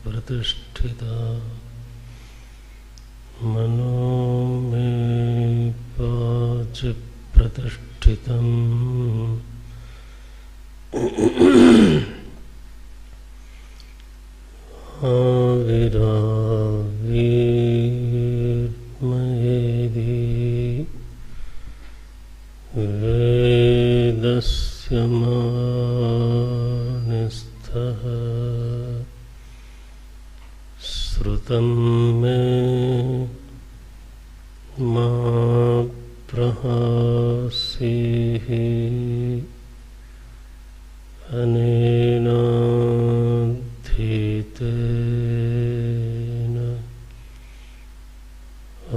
प्रतिष्ठिता मनो मे पाचि प्रतिष्ठितम् आविरावीर्मयेदि वेदस्य मानिस्थः श्रुतं मे मा प्रहासीः अनेनाधीतेन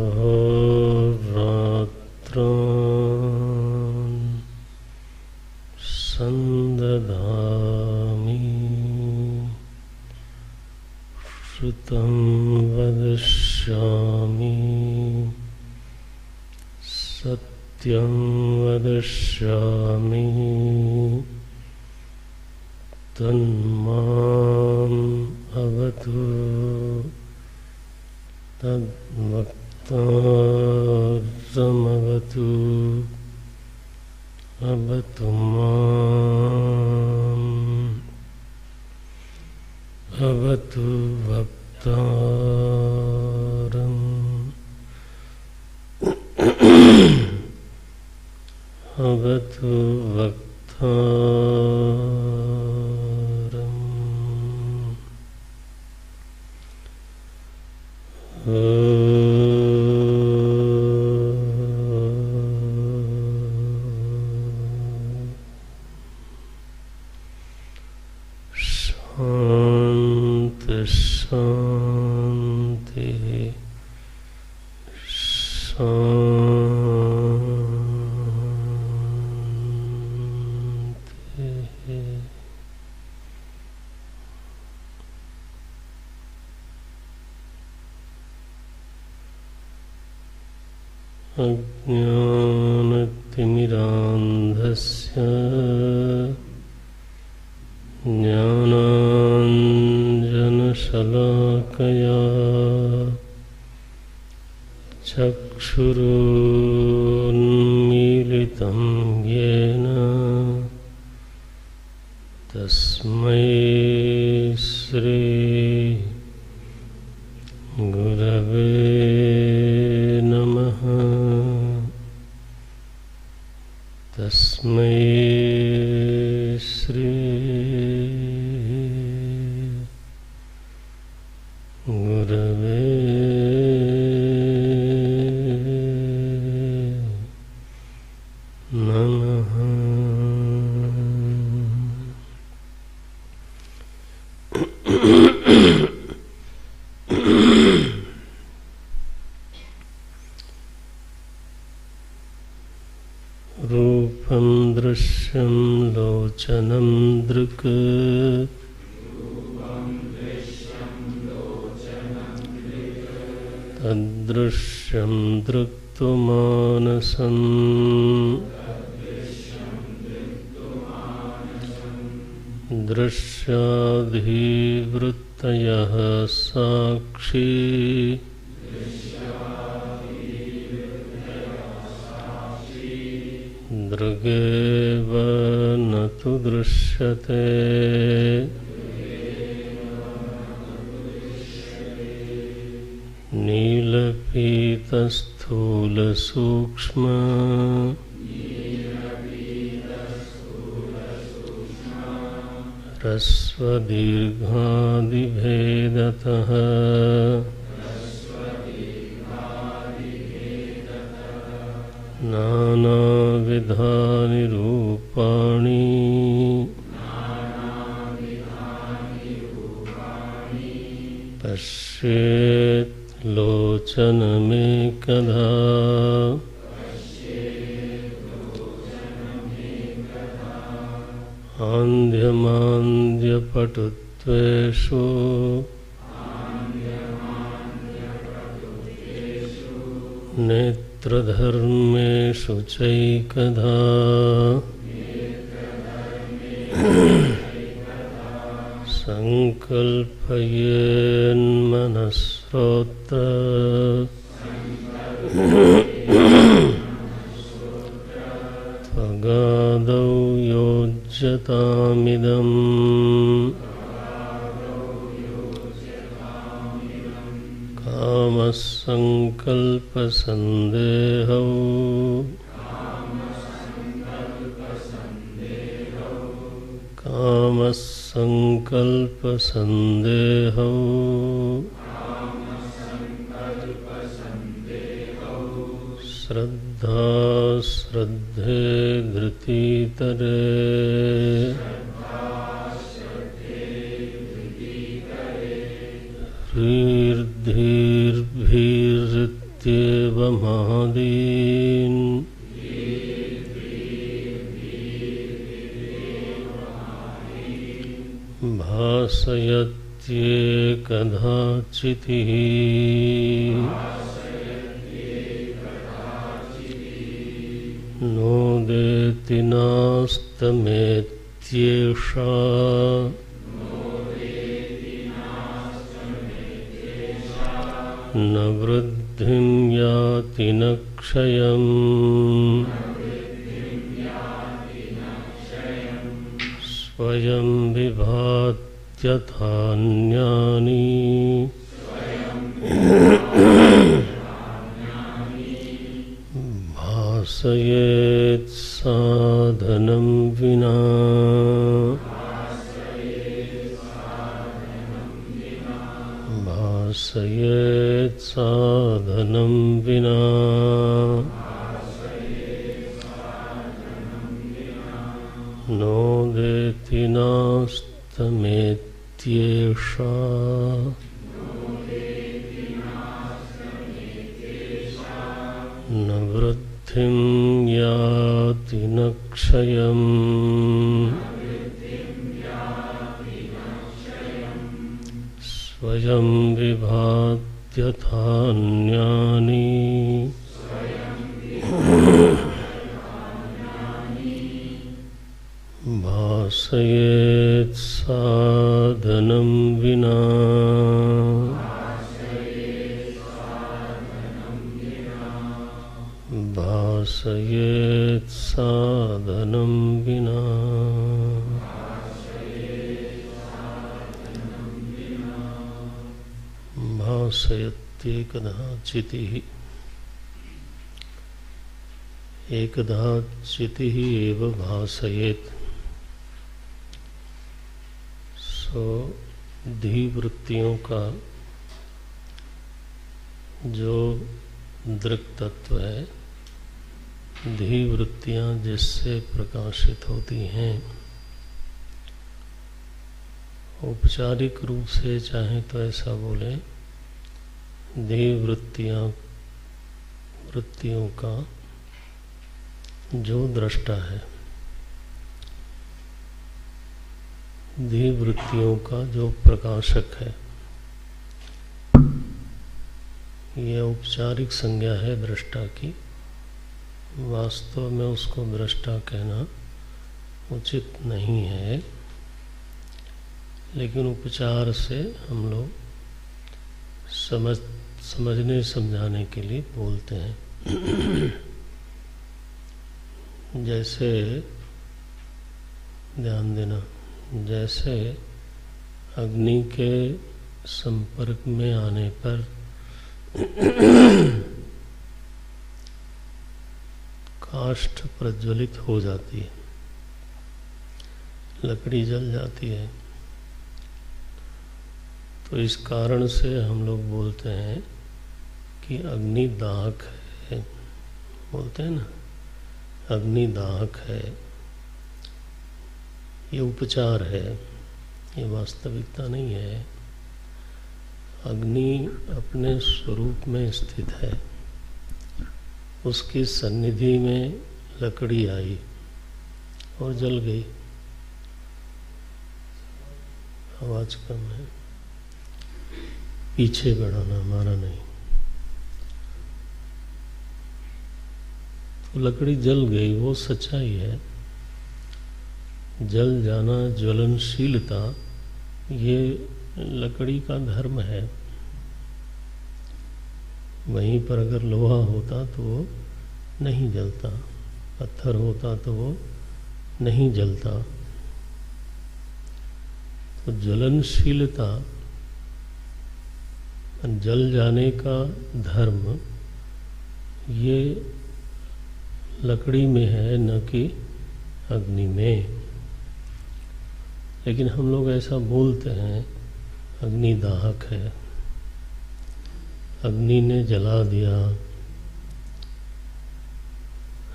अहोरात्रान् सन्ददामि श्रुतं वदिष्यामि सत्यं वदिष्यामि तन्माम् अवतु तद्वक्तारमवतु अवतु माम् अवतु वक्तारम् अवतु वक्तारम् शान्ति शान्ति शान्ति। अज्ञानतिमिरान्धस्य ज्ञानाञ्जनशलाकया चक्षुरुन्मीलितं येन तस्मै श्री गुरवे नमः। तस्मै श्री गुरवे नमः। रूपं दृश्यं लोचनं दृक् तदृश्यं दृक्तु मानसम् दृश्याधिवृत्तयः साक्षी दृगेव न तु दृश्यते नीलपीतस्थूलसूक्ष्म ह्रस्वदीर्घादिभेदतः नानाविधानि रूपाणि पश्येत् लोचनमेकधा आन्ध्यमान्द्यपटुत्वेषु नेत्रधर्मेषु चैकधा संकल्पयेन्मनस्रोत्र त्वगादौ योज्यतामिदम् कामसंकल्पसन्देहौ कामसंकल्पसन्देहौ श्रद्धा श्रद्धे धृतितरे ह्रीर्धीर्भिरित्येवमादीन् भासयत्येकदाचितिः नोदेति नास्तमेत्येषा न वृद्धिं याति न क्षयम् स्वयं विभात्यथान्यानि भासयेत् साधनं विना भासयेत् साधनं विना नोदेति नास्तमेत्येषा न वृद्धिं याति न क्षयम् स्वयं विभात्यथान्यानि भासयेत् साधनं विना भासयेत् साधनं विना भासयत्येकधा चितिः एकधा चितिः एव भासयेत्। सो धीवृत्तियों का जो दृक् तत्व है, धीवृत्तियां जिससे प्रकाशित होती हैं, औपचारिक रूप से चाहे तो ऐसा बोले, वृत्तियों का जो दृष्टा है, वृत्तियों का जो प्रकाशक है, ये औपचारिक संज्ञा है दृष्टा की। वास्तव में उसको दृष्टा कहना उचित नहीं है, लेकिन उपचार से हम लोग समझने समझाने के लिए बोलते हैं। जैसे ध्यान देना, जैसे अग्नि के संपर्क में आने पर काष्ठ प्रज्वलित हो जाती है, लकड़ी जल जाती है। तो इस कारण से हम लोग बोलते हैं कि अग्नि दाहक है, बोलते हैं ना, अग्नि दाहक है। ये उपचार है, ये वास्तविकता नहीं है। अग्नि अपने स्वरूप में स्थित है, उसकी सन्निधि में लकड़ी आई और जल गई। आवाज कम है, पीछे बढ़ाना, हमारा नहीं। तो लकड़ी जल गई, वो सच्चाई है। जल जाना, ज्वलनशीलता, ये लकड़ी का धर्म है। वहीं पर अगर लोहा होता तो वो नहीं जलता, पत्थर होता तो वो नहीं जलता। तो ज्वलनशीलता, जल जाने का धर्म, ये लकड़ी में है, न कि अग्नि में। लेकिन हम लोग ऐसा बोलते हैं, अग्नि दाहक है, अग्नि ने जला दिया,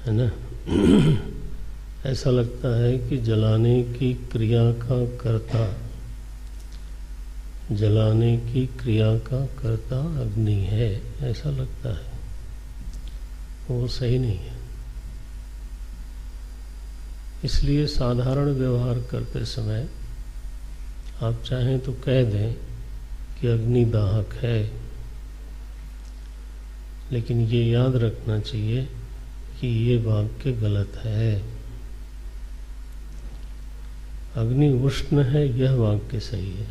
है ना। ऐसा लगता है कि जलाने की क्रिया का कर्ता, जलाने की क्रिया का कर्ता अग्नि है, ऐसा लगता है। वो सही नहीं है। इसलिए साधारण व्यवहार करते समय आप चाहें तो कह दें कि अग्नि दाहक है, लेकिन ये याद रखना चाहिए कि ये वाक्य गलत है। अग्नि उष्ण है, यह वाक्य सही है।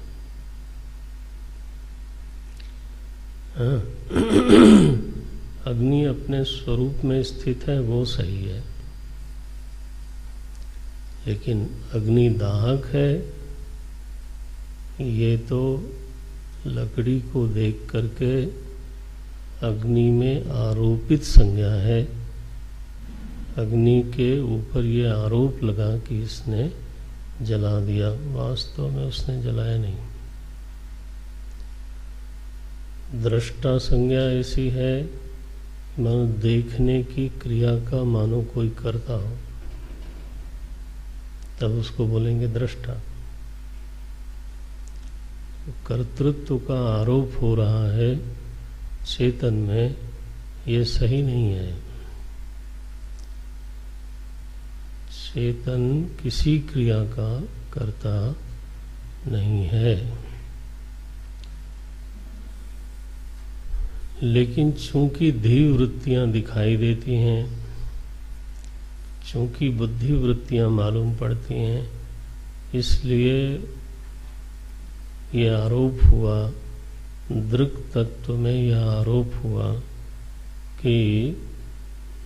हाँ। अग्नि अपने स्वरूप में स्थित है, वो सही है। लेकिन अग्नि दाहक है, ये तो लकड़ी को देख करके अग्नि में आरोपित संज्ञा है। अग्नि के ऊपर ये आरोप लगा कि इसने जला दिया, वास्तव में उसने जलाया नहीं। दृष्टा संज्ञा ऐसी है, मानो देखने की क्रिया का मानो कोई करता हो, तब उसको बोलेंगे दृष्टा। कर्तृत्व का आरोप हो रहा है चेतन में, ये सही नहीं है। चेतन किसी क्रिया का कर्ता नहीं है। लेकिन चूंकि धी वृत्तियां दिखाई देती हैं, चूंकि बुद्धि वृत्तियां मालूम पड़ती हैं, इसलिए ये आरोप हुआ, दृक् तत्व में यह आरोप हुआ कि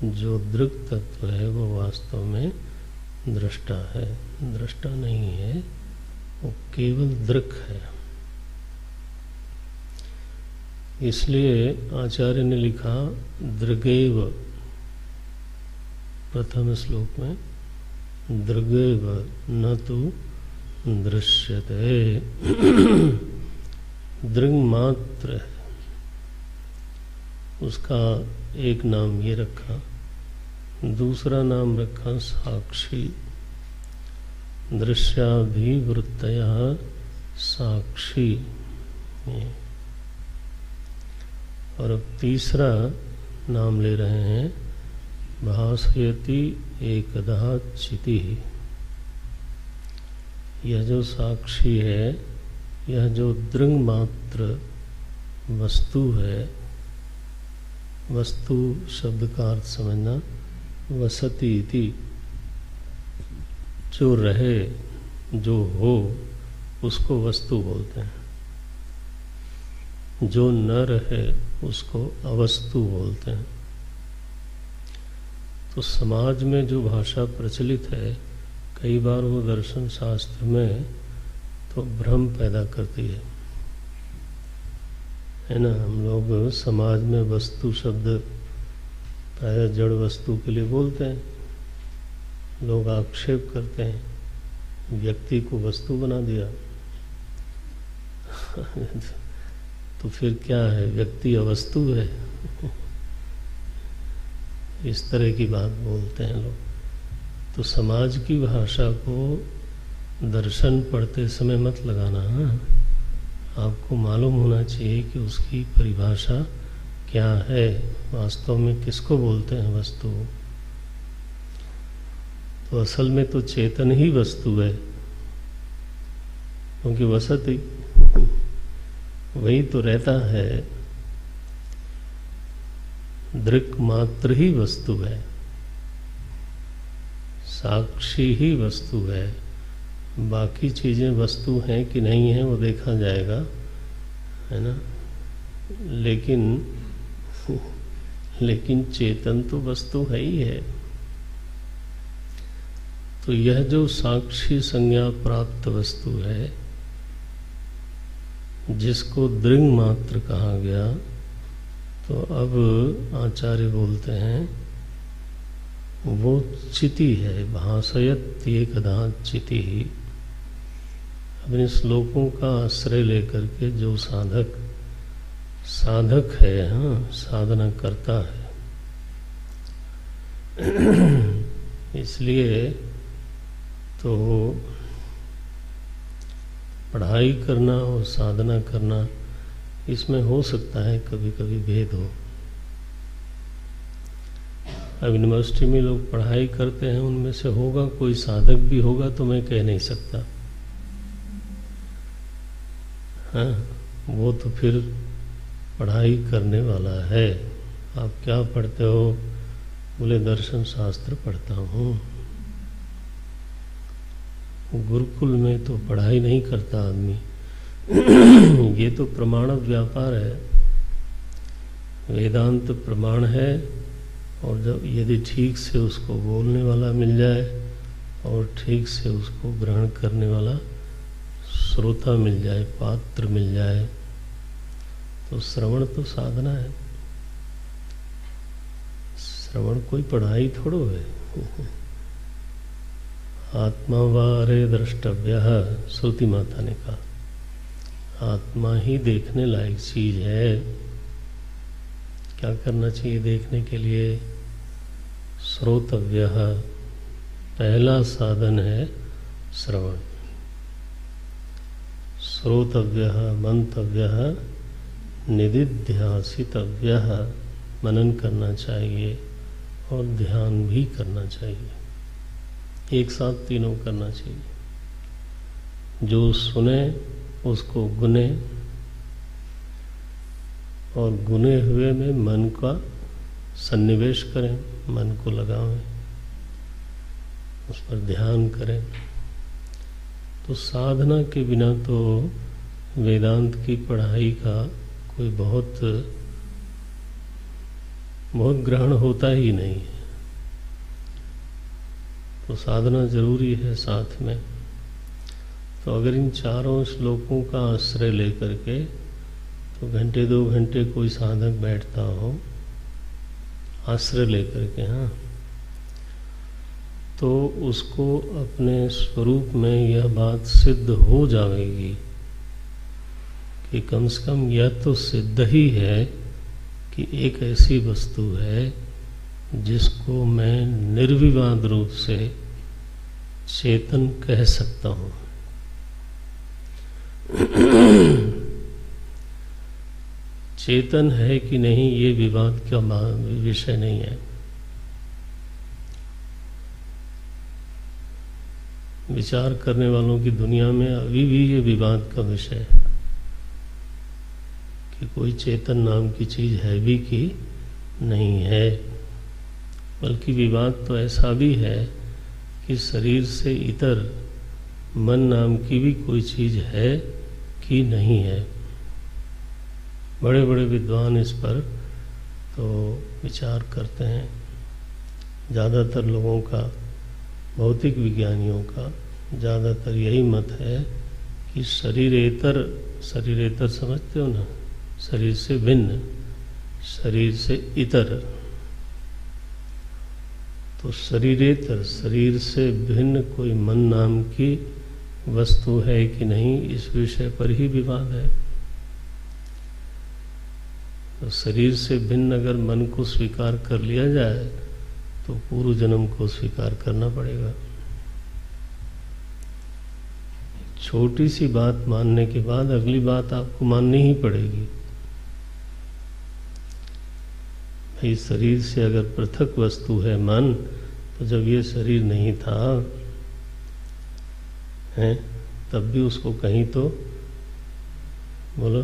जो दृक् तत्व है वो वास्तव में दृष्टा है। दृष्टा नहीं है, वो केवल दृक् है। इसलिए आचार्य ने लिखा दृगेव, प्रथम श्लोक में, दृगेव न तो दृश्यते। दृग मात्र है, उसका एक नाम ये रखा, दूसरा नाम रखा साक्षी। दृश्याभिवृत्तया साक्षी। और अब तीसरा नाम ले रहे हैं, भासयति एकदा चिति। यह जो साक्षी है, यह जो दृंग मात्र वस्तु है, वस्तु शब्द का अर्थ समझना, वसति इति, जो रहे, जो हो, उसको वस्तु बोलते हैं। जो न रहे उसको अवस्तु बोलते हैं। तो समाज में जो भाषा प्रचलित है, कई बार वो दर्शन शास्त्र में तो भ्रम पैदा करती है ना। हम लोग समाज में वस्तु शब्द प्रायः जड़ वस्तु के लिए बोलते हैं, लोग आक्षेप करते हैं व्यक्ति को वस्तु बना दिया। तो फिर क्या है, व्यक्ति अवस्तु है। इस तरह की बात बोलते हैं लोग। तो समाज की भाषा को दर्शन पढ़ते समय मत लगाना। आपको मालूम होना चाहिए कि उसकी परिभाषा क्या है, वास्तव में किसको बोलते हैं वस्तु। तो असल में तो चेतन ही वस्तु है, क्योंकि वसत ही वही तो रहता है। दृक् मात्र ही वस्तु है, साक्षी ही वस्तु है। बाकी चीजें वस्तु हैं कि नहीं है वो देखा जाएगा, है ना। लेकिन चेतन तो वस्तु है ही है। तो यह जो साक्षी संज्ञा प्राप्त वस्तु है, जिसको दृङ् मात्र कहा गया, तो अब आचार्य बोलते हैं वो चिति है। भासयत एकधा चिति। अपने श्लोकों का आश्रय लेकर के जो साधक है, हाँ, साधना करता है। इसलिए तो पढ़ाई करना और साधना करना, इसमें हो सकता है कभी कभी भेद हो। अब यूनिवर्सिटी में लोग पढ़ाई करते हैं, उनमें से होगा कोई साधक भी होगा, तो मैं कह नहीं सकता। हाँ, वो तो फिर पढ़ाई करने वाला है। आप क्या पढ़ते हो? बोले दर्शन शास्त्र पढ़ता हूँ। गुरुकुल में तो पढ़ाई नहीं करता आदमी। ये तो प्रमाण व्यापार है। वेदांत प्रमाण है, और जब यदि ठीक से उसको बोलने वाला मिल जाए और ठीक से उसको ग्रहण करने वाला श्रोता मिल जाए, पात्र मिल जाए, तो श्रवण तो साधना है। श्रवण कोई पढ़ाई थोड़ो है। आत्मा वारे द्रष्टव्य, श्रुति माता ने कहा आत्मा ही देखने लायक चीज है। क्या करना चाहिए देखने के लिए? श्रोतव्य, पहला साधन है श्रवण। श्रोतव्य, मंतव्य, निदिध्यासितव्य, मनन करना चाहिए और ध्यान भी करना चाहिए। एक साथ तीनों करना चाहिए। जो सुने उसको गुने, और गुने हुए में मन का सन्निवेश करें, मन को लगावें, उस पर ध्यान करें। तो साधना के बिना तो वेदांत की पढ़ाई का कोई बहुत ग्रहण होता ही नहीं है। तो साधना जरूरी है साथ में। तो अगर इन चारों श्लोकों का आश्रय लेकर के तो घंटे 2 घंटे कोई साधक बैठता हो आश्रय लेकर के, हाँ, तो उसको अपने स्वरूप में यह बात सिद्ध हो जाएगी कि कम से कम यह तो सिद्ध ही है कि एक ऐसी वस्तु है जिसको मैं निर्विवाद रूप से चेतन कह सकता हूँ। चेतन है कि नहीं ये विवाद का विषय नहीं है। विचार करने वालों की दुनिया में अभी भी ये विवाद का विषय है कि कोई चेतन नाम की चीज है भी कि नहीं है। बल्कि विवाद तो ऐसा भी है कि शरीर से इतर मन नाम की भी कोई चीज है कि नहीं है। बड़े बड़े विद्वान इस पर तो विचार करते हैं। ज़्यादातर लोगों का, भौतिक विज्ञानियों का ज़्यादातर यही मत है कि शरीरेतर समझते हो ना, शरीर से भिन्न, शरीर से इतर। तो शरीरेतर, शरीर से भिन्न कोई मन नाम की वस्तु है कि नहीं, इस विषय पर ही विवाद है। तो शरीर से भिन्न अगर मन को स्वीकार कर लिया जाए तो पूर्व जन्म को स्वीकार करना पड़ेगा। छोटी सी बात मानने के बाद अगली बात आपको माननी ही पड़ेगी। भाई शरीर से अगर पृथक वस्तु है मन, तो जब ये शरीर नहीं था है, तब भी उसको कहीं तो बोलो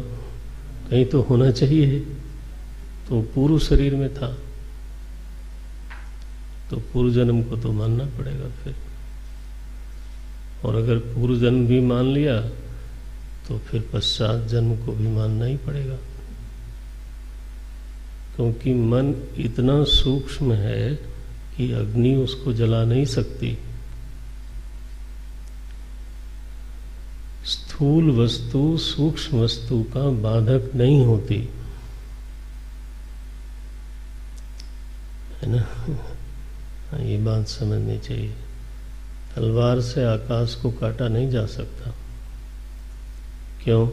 कहीं तो होना चाहिए, तो पूर्व शरीर में था, तो पूर्व जन्म को तो मानना पड़ेगा फिर। और अगर पूर्व जन्म भी मान लिया तो फिर पश्चात जन्म को भी मानना ही पड़ेगा, क्योंकि मन इतना सूक्ष्म है कि अग्नि उसको जला नहीं सकती। स्थूल वस्तु सूक्ष्म वस्तु का बाधक नहीं होती, है ना। ये बात समझनी चाहिए। तलवार से आकाश को काटा नहीं जा सकता। क्यों?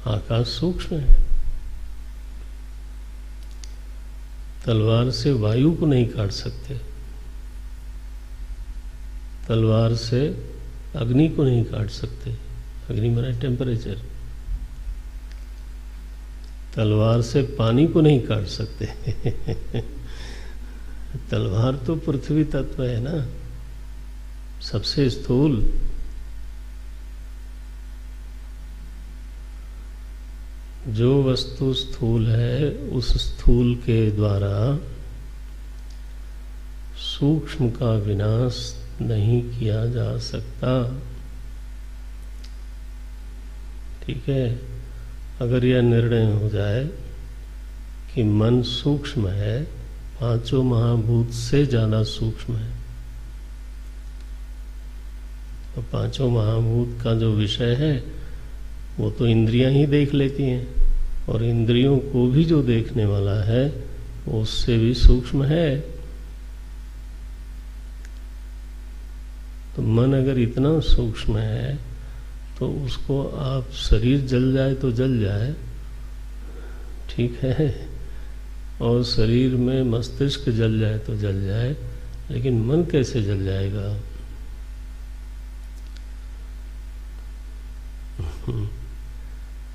आकाश सूक्ष्म है। तलवार से वायु को नहीं काट सकते, तलवार से अग्नि को नहीं काट सकते। अग्नि माने टेम्परेचर। तलवार से पानी को नहीं काट सकते। तलवार तो पृथ्वी तत्व है ना, सबसे स्थूल। जो वस्तु स्थूल है उस स्थूल के द्वारा सूक्ष्म का विनाश नहीं किया जा सकता। ठीक है। अगर यह निर्णय हो जाए कि मन सूक्ष्म है, पांचों महाभूत से ज्यादा सूक्ष्म है, तो पांचों महाभूत का जो विषय है वो तो इंद्रियां ही देख लेती हैं, और इंद्रियों को भी जो देखने वाला है वो उससे भी सूक्ष्म है। तो मन अगर इतना सूक्ष्म है तो उसको आप शरीर जल जाए तो जल जाए, ठीक है, और शरीर में मस्तिष्क जल जाए तो जल जाए, लेकिन मन कैसे जल जाएगा?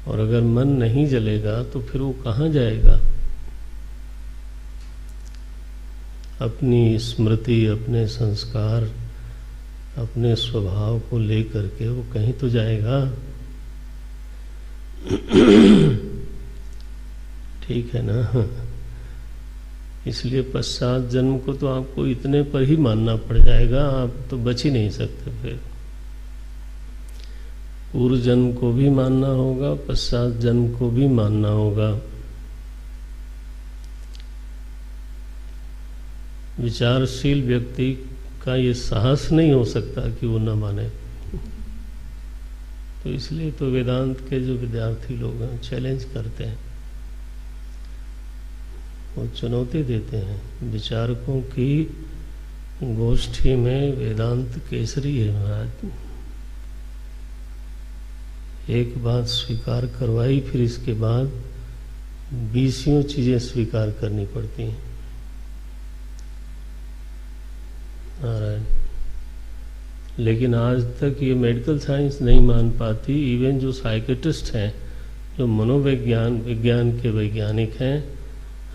और अगर मन नहीं जलेगा तो फिर वो कहाँ जाएगा? अपनी स्मृति, अपने संस्कार, अपने स्वभाव को लेकर के वो कहीं तो जाएगा। ठीक है ना। इसलिए पश्चात जन्म को तो आपको इतने पर ही मानना पड़ जाएगा, आप तो बच ही नहीं सकते। फिर पूर्व जन्म को भी मानना होगा, पश्चात जन्म को भी मानना होगा। विचारशील व्यक्ति का ये साहस नहीं हो सकता कि वो न माने। तो इसलिए तो वेदांत के जो विद्यार्थी लोग हैं चैलेंज करते हैं, वो चुनौती देते हैं। विचारकों की गोष्ठी में वेदांत केसरी है महाराज। एक बात स्वीकार करवाई, फिर इसके बाद 20 चीजें स्वीकार करनी पड़ती हैं। नारायण। लेकिन आज तक ये मेडिकल साइंस नहीं मान पाती। इवन जो साइकेट्रिस्ट हैं, जो विज्ञान के वैज्ञानिक हैं,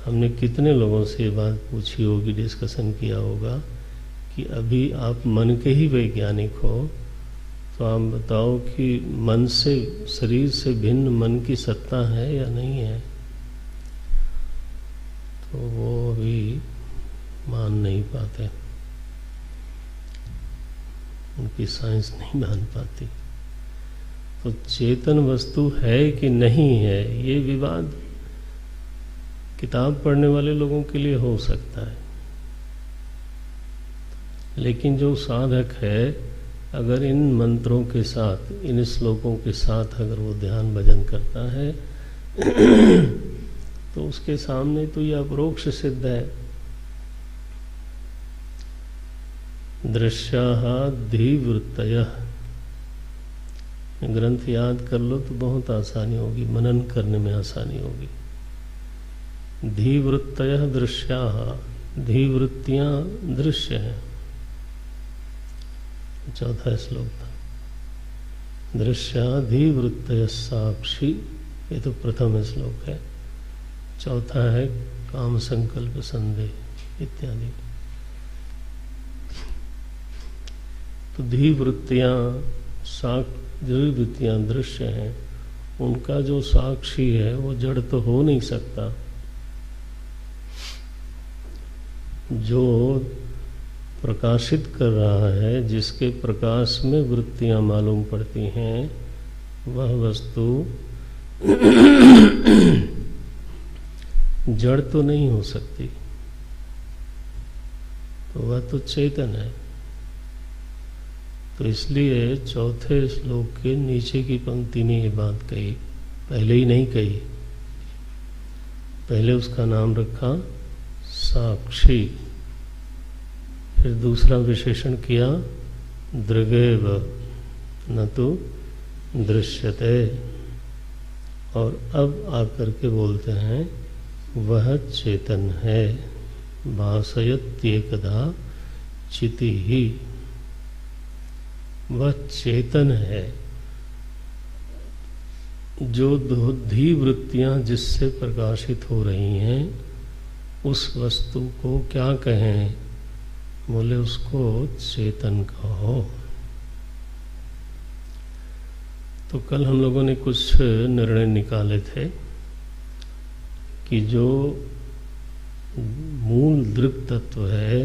हमने कितने लोगों से ये बात पूछी होगी, डिस्कशन किया होगा कि अभी आप मन के ही वैज्ञानिक हो, तो आप बताओ कि मन से, शरीर से भिन्न मन की सत्ता है या नहीं है? तो वो अभी मान नहीं पाते, उनकी साइंस नहीं मान पाती। तो चेतन वस्तु है कि नहीं है, ये विवाद किताब पढ़ने वाले लोगों के लिए हो सकता है, लेकिन जो साधक है, अगर इन मंत्रों के साथ, इन श्लोकों के साथ अगर वो ध्यान भजन करता है तो उसके सामने तो ये अपरोक्ष सिद्ध है। दृश्याः धीवृत्तयः ग्रंथ याद कर लो तो बहुत आसानी होगी, मनन करने में आसानी होगी। धीवृत्तयः दृश्याः, धीवृत्तियां दृश्य हैं। चौथा श्लोक था। दृश्या धीवृत्तयः साक्षी, ये तो प्रथम श्लोक है। चौथा है काम संकल्प संदेह इत्यादि। तो धीवृत्तियां धीवृत्तियां दृश्य हैं, उनका जो साक्षी है वो जड़ तो हो नहीं सकता। जो प्रकाशित कर रहा है, जिसके प्रकाश में वृत्तियां मालूम पड़ती हैं, वह वस्तु जड़ तो नहीं हो सकती, तो वह तो चेतन है। तो इसलिए चौथे श्लोक के नीचे की पंक्ति में ये बात कही, पहले ही नहीं कही। पहले उसका नाम रखा साक्षी, फिर दूसरा विशेषण किया दृगेव न तो दृश्यते, और अब आकर के बोलते हैं वह चेतन है। भासयत्येकदा चिति ही, वह चेतन है। जो धीवृत्तियां जिससे प्रकाशित हो रही हैं, उस वस्तु को क्या कहें? बोले उसको चेतन कहो। तो कल हम लोगों ने कुछ निर्णय निकाले थे कि जो मूल दृक् तत्व है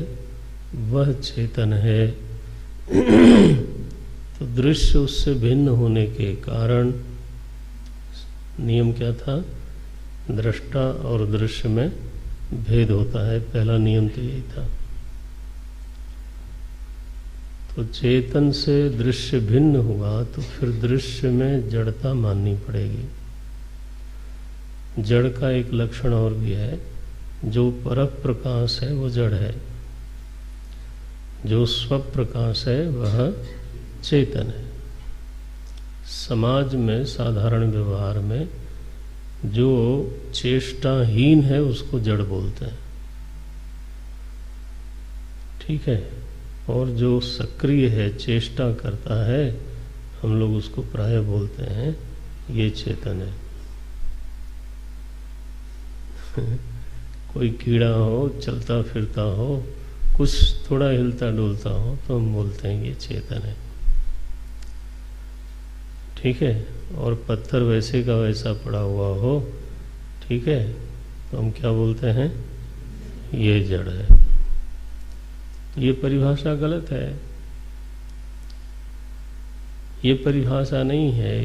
वह चेतन है। तो दृश्य उससे भिन्न होने के कारण नियम क्या था? दृष्टा और दृश्य में भेद होता है। पहला नियम तो यही था। तो चेतन से दृश्य भिन्न हुआ तो फिर दृश्य में जड़ता माननी पड़ेगी। जड़ का एक लक्षण और भी है, जो परप्रकाश है वो जड़ है, जो स्वप्रकाश है वह चेतन है। समाज में साधारण व्यवहार में जो चेष्टाहीन है उसको जड़ बोलते हैं, ठीक है। और जो सक्रिय है, चेष्टा करता है, हम लोग उसको प्राय बोलते हैं ये चेतन है। कोई कीड़ा हो, चलता फिरता हो, कुछ थोड़ा हिलता डुलता हो तो हम बोलते हैं ये चेतन है, ठीक है। और पत्थर वैसे का वैसा पड़ा हुआ हो, ठीक है, तो हम क्या बोलते हैं? ये जड़ है। ये परिभाषा गलत है। ये परिभाषा नहीं है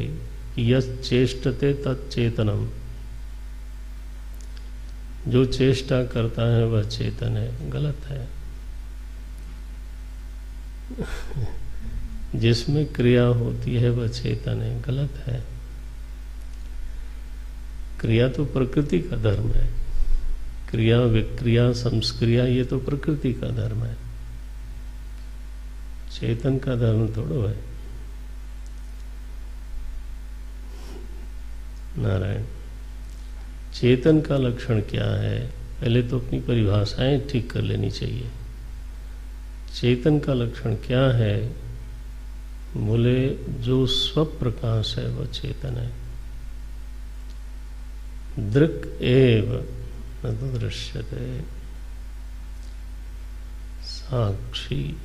कि यस् चेष्टते तच्चेतनम, जो चेष्टा करता है वह चेतन है, गलत है। जिसमें क्रिया होती है वह चेतन है, गलत है। क्रिया तो प्रकृति का धर्म है। क्रिया विक्रिया संस्क्रिया ये तो प्रकृति का धर्म है, चेतन का धर्म थोड़ो है। नारायण, चेतन का लक्षण क्या है? पहले तो अपनी परिभाषाएं ठीक कर लेनी चाहिए। चेतन का लक्षण क्या है? बोले जो स्वप्रकाश है वह चेतन है। दृक् एव न तो दृश्यते, साक्षी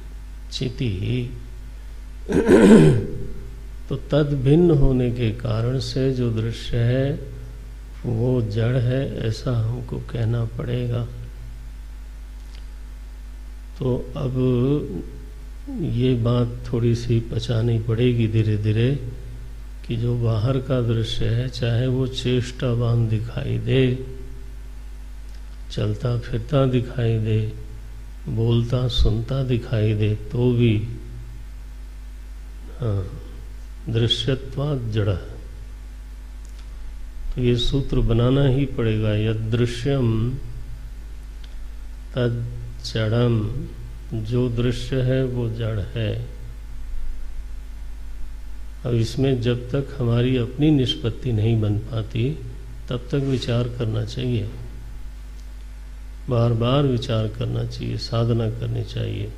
चिति। तो तद भिन्न होने के कारण से जो दृश्य है वो जड़ है, ऐसा हमको कहना पड़ेगा। तो अब ये बात थोड़ी सी पचानी पड़ेगी धीरे धीरे कि जो बाहर का दृश्य है, चाहे वो चेष्टावान दिखाई दे, चलता फिरता दिखाई दे, बोलता सुनता दिखाई दे, तो भी दृश्यत्वात् जड़। तो ये सूत्र बनाना ही पड़ेगा। यदृश्यम तद जड़म, जो दृश्य है वो जड़ है। अब इसमें जब तक हमारी अपनी निष्पत्ति नहीं बन पाती तब तक विचार करना चाहिए, बार बार विचार करना चाहिए, साधना करनी चाहिए।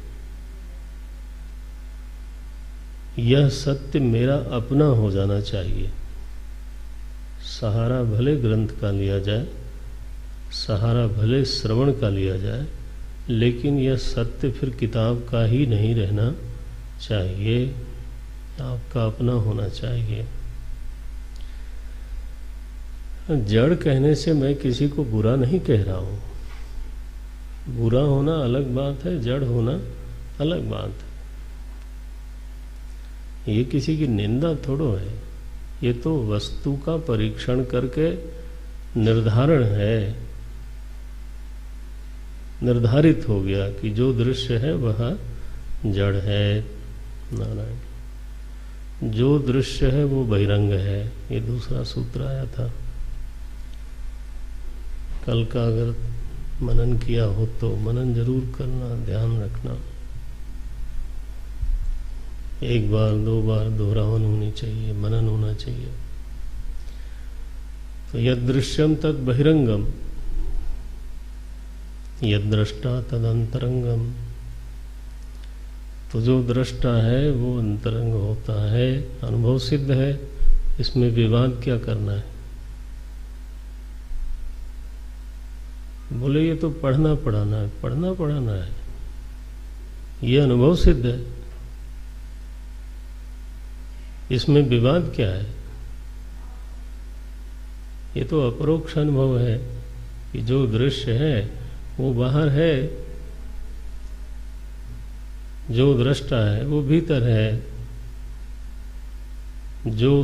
यह सत्य मेरा अपना हो जाना चाहिए। सहारा भले ग्रंथ का लिया जाए, सहारा भले श्रवण का लिया जाए, लेकिन यह सत्य फिर किताब का ही नहीं रहना चाहिए, आपका अपना होना चाहिए। जड़ कहने से मैं किसी को बुरा नहीं कह रहा हूँ। बुरा होना अलग बात है, जड़ होना अलग बात है। ये किसी की निंदा थोड़ो है, ये तो वस्तु का परीक्षण करके निर्धारण है, निर्धारित हो गया कि जो दृश्य है वह जड़ है। नारायण, जो दृश्य है वो बहिरंग है, ये दूसरा सूत्र आया था। कल का अगर मनन किया हो तो मनन जरूर करना, ध्यान रखना। एक बार दो बार दोहरावन होनी चाहिए, मनन होना चाहिए। तो यद दृश्यम तद बहिरंगम, यद दृष्टा तद अंतरंगम। तो जो दृष्टा है वो अंतरंग होता है, अनुभव सिद्ध है, इसमें विवाद क्या करना है। बोले ये तो पढ़ना पढ़ाना है, पढ़ना पढ़ाना है, ये अनुभव सिद्ध है, इसमें विवाद क्या है। ये तो अपरोक्ष अनुभव है कि जो दृश्य है वो बाहर है, जो दृष्टा है वो भीतर है, जो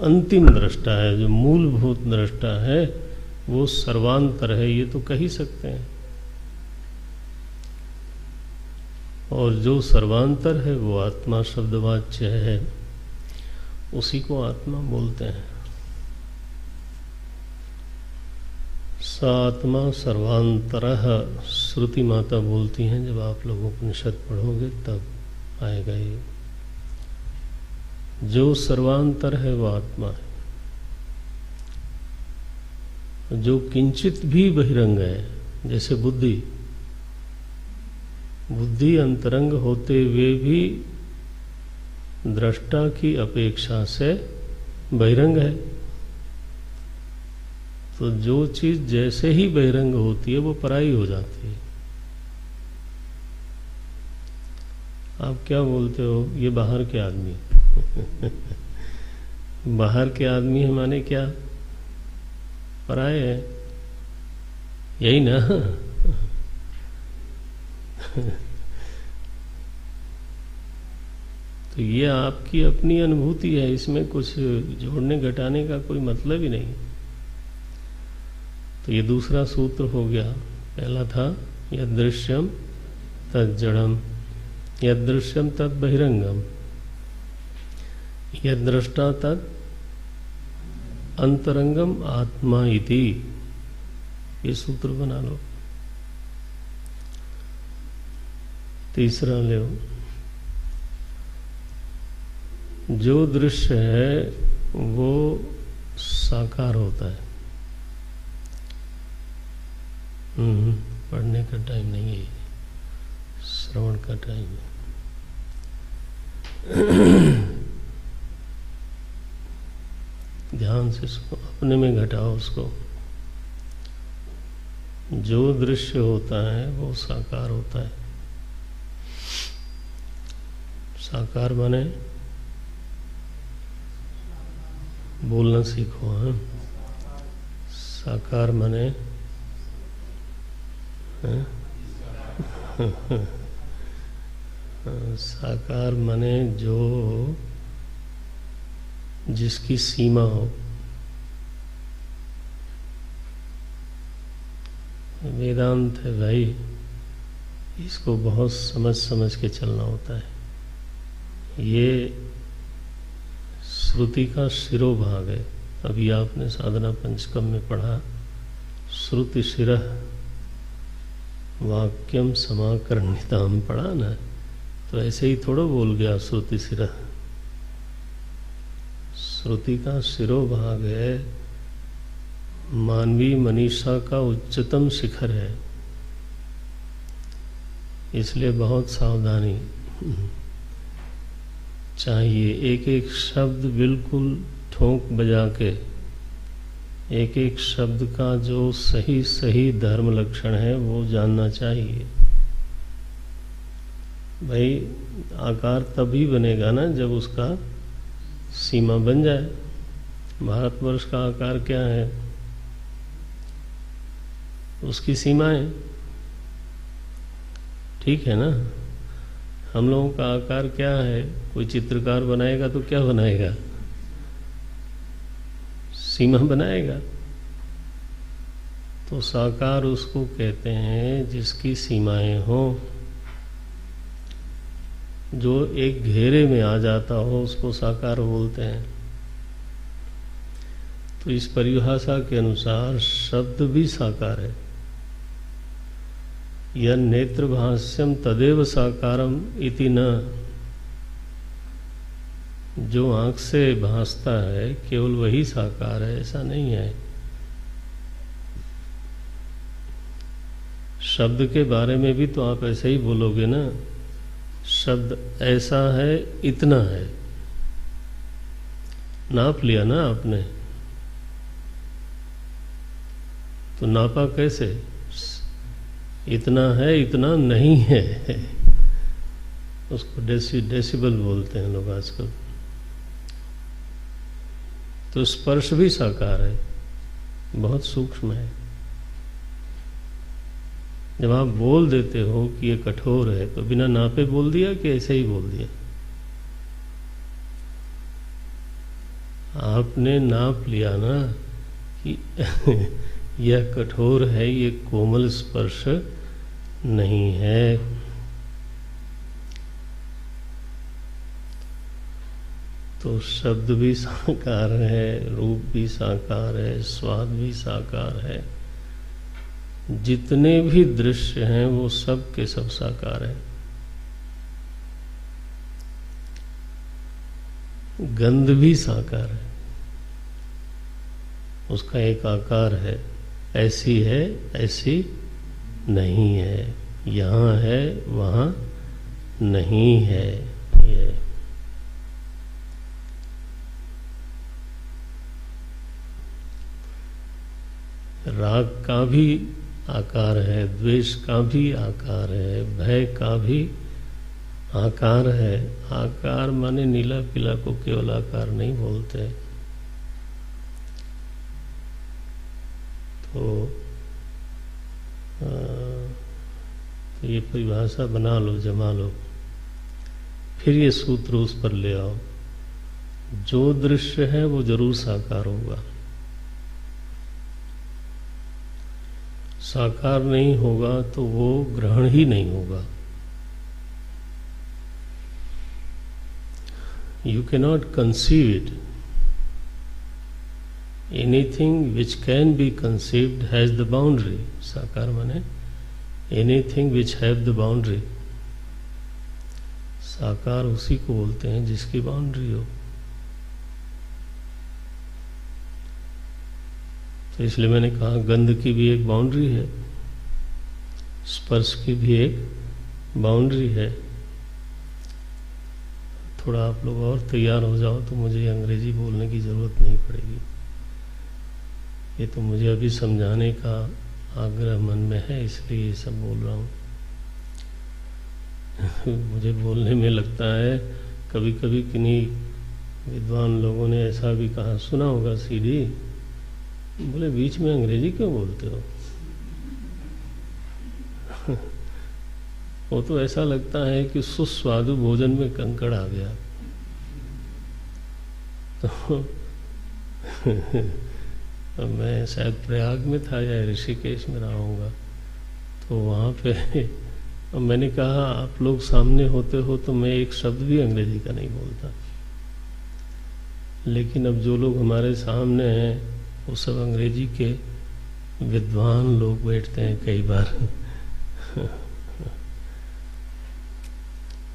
अंतिम दृष्टा है, जो मूलभूत दृष्टा है वो सर्वांतर है, ये तो कह ही सकते हैं। और जो सर्वांतर है वो आत्मा शब्दवाच्य है, उसी को आत्मा बोलते हैं। स आत्मा सर्वांतरः, श्रुति माता बोलती हैं, जब आप लोग उपनिषद पढ़ोगे तब आएगा ये। जो सर्वांतर है वो आत्मा है। जो किंचित भी बहिरंग है, जैसे बुद्धि, बुद्धि अंतरंग होते हुए भी दृष्टा की अपेक्षा से बहिरंग है। तो जो चीज जैसे ही बहिरंग होती है वो पराई हो जाती है। आप क्या बोलते हो, ये बाहर के आदमी बाहर के आदमी है माने क्या, पराये है, यही ना। तो ये आपकी अपनी अनुभूति है, इसमें कुछ जोड़ने घटाने का कोई मतलब ही नहीं। तो ये दूसरा सूत्र हो गया। पहला था यद दृश्यम तद जड़म, यद दृश्यम तद बहिरंगम, यद दृष्टा तद अंतरंगम आत्मा इति। ये सूत्र बना लो। तीसरा ले, जो दृश्य है वो साकार होता है। पढ़ने का टाइम नहीं है, श्रवण का टाइम है। ध्यान से इसको अपने में घटाओ उसको। जो दृश्य होता है वो साकार होता है। साकार माने बोलना सीखो। हाँ, साकार माने साकार माने जो जिसकी सीमा हो। वेदांत है भाई, इसको बहुत समझ समझ के चलना होता है। ये श्रुति का शिरोभाग है। अभी आपने साधना पंचकम में पढ़ा, श्रुति शिरः वाक्यम समाकर्णिताम पढ़ा ना, तो ऐसे ही थोड़ा बोल गया श्रुति शिरः। श्रुति का शिरोभाग है, मानवीय मनीषा का उच्चतम शिखर है, इसलिए बहुत सावधानी चाहिए। एक एक शब्द बिल्कुल ठोंक बजा के, एक एक शब्द का जो सही सही धर्म लक्षण है वो जानना चाहिए। भाई आकार तभी बनेगा ना जब उसका सीमा बन जाए। भारतवर्ष का आकार क्या है? उसकी सीमाएं, ठीक है ना। हम लोगों का आकार क्या है? कोई चित्रकार बनाएगा तो क्या बनाएगा? सीमा बनाएगा। तो साकार उसको कहते हैं जिसकी सीमाएं हो, जो एक घेरे में आ जाता हो उसको साकार बोलते हैं। तो इस परिभाषा के अनुसार शब्द भी साकार है। यह नेत्र भाष्यम तदेव साकारम इति न, जो आंख से भासता है केवल वही साकार है, ऐसा नहीं है। शब्द के बारे में भी तो आप ऐसे ही बोलोगे ना, शब्द ऐसा है, इतना है, नाप लिया ना आपने। तो नापा कैसे? इतना है, इतना नहीं है। उसको डेसिबल बोलते हैं लोग आजकल। तो स्पर्श भी साकार है, बहुत सूक्ष्म है। जब आप बोल देते हो कि ये कठोर है, तो बिना नापे बोल दिया कि ऐसे ही बोल दिया? आपने नाप लिया ना कि यह कठोर है, ये कोमल स्पर्श नहीं है। तो शब्द भी साकार है, रूप भी साकार है, स्वाद भी साकार है। जितने भी दृश्य हैं वो सब के सब साकार हैं। गंध भी साकार है, उसका एक आकार है, ऐसी है ऐसी नहीं है, यहाँ है वहाँ नहीं है। ये राग का भी आकार है, द्वेष का भी आकार है, भय का भी आकार है। आकार माने नीला पीला को केवल आकार नहीं बोलते। तो ये परिभाषा बना लो, जमा लो, फिर ये सूत्र उस पर ले आओ। जो दृश्य है वो जरूर साकार होगा। साकार नहीं होगा तो वो ग्रहण ही नहीं होगा। You cannot conceive it. Anything which can be conceived has the boundary. साकार माने anything which have the boundary. साकार उसी को बोलते हैं जिसकी बाउंड्री हो। तो इसलिए मैंने कहा गंध की भी एक बाउंड्री है, स्पर्श की भी एक बाउंड्री है। थोड़ा आप लोग और तैयार हो जाओ तो मुझे अंग्रेजी बोलने की ज़रूरत नहीं पड़ेगी। ये तो मुझे अभी समझाने का आग्रह मन में है, इसलिए ये सब बोल रहा हूँ। मुझे बोलने में लगता है कभी कभी किन्हीं विद्वान लोगों ने ऐसा भी कहा, सुना होगा सीडी, बोले बीच में अंग्रेजी क्यों बोलते हो? वो तो ऐसा लगता है कि सुस्वादु भोजन में कंकड़ आ गया। तो मैं शायद प्रयाग में था या ऋषिकेश में रहा हूँगा, तो वहाँ पे मैंने कहा आप लोग सामने होते हो तो मैं एक शब्द भी अंग्रेजी का नहीं बोलता, लेकिन अब जो लोग हमारे सामने हैं वो सब अंग्रेजी के विद्वान लोग बैठते हैं कई बार।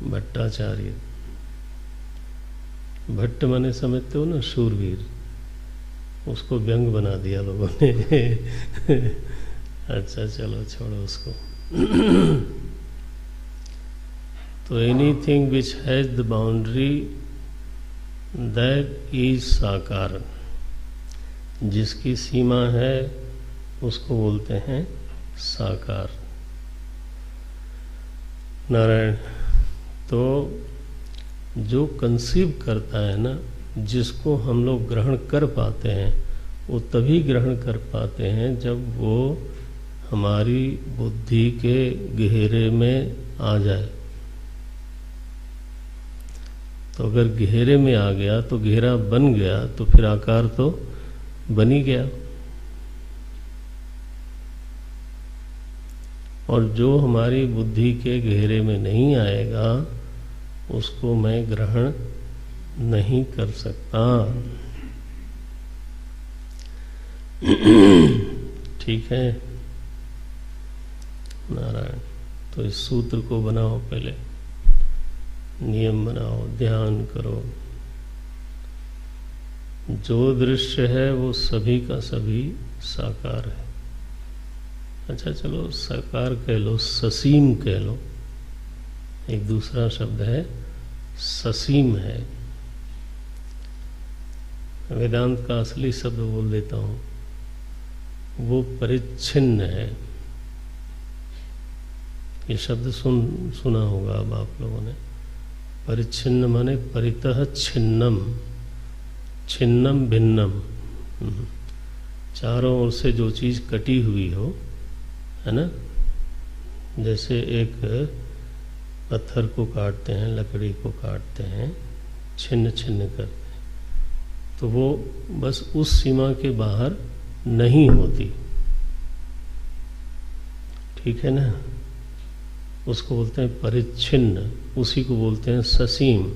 भट्टाचार्य भट्ट माने समझते हो ना, शूरवीर, उसको व्यंग बना दिया लोगों ने। अच्छा चलो छोड़ो उसको। तो anything which has the boundary that is साकार, जिसकी सीमा है उसको बोलते हैं साकार। नारायण, तो जो कंसीव करता है ना, जिसको हम लोग ग्रहण कर पाते हैं, वो तभी ग्रहण कर पाते हैं जब वो हमारी बुद्धि के घेरे में आ जाए। तो अगर घेरे में आ गया तो घेरा बन गया, तो फिर आकार तो बन ही गया। और जो हमारी बुद्धि के घेरे में नहीं आएगा उसको मैं ग्रहण नहीं कर सकता। ठीक है नारायण। तो इस सूत्र को बनाओ, पहले नियम बनाओ, ध्यान करो। जो दृश्य है वो सभी का सभी साकार है। अच्छा चलो साकार कह लो, ससीम कह लो। एक दूसरा शब्द है ससीम है। वेदांत का असली शब्द बोल देता हूं, वो परिच्छिन्न है। ये शब्द सुना होगा अब आप लोगों ने। परिच्छिन्न माने परितः छिन्नम, छिन्नम भिन्नम। चारों ओर से जो चीज कटी हुई हो, है ना। जैसे एक पत्थर को काटते हैं, लकड़ी को काटते हैं, छिन्न छिन्न करते हैं, तो वो बस उस सीमा के बाहर नहीं होती। ठीक है ना। उसको बोलते हैं परिच्छिन्न, उसी को बोलते हैं ससीम,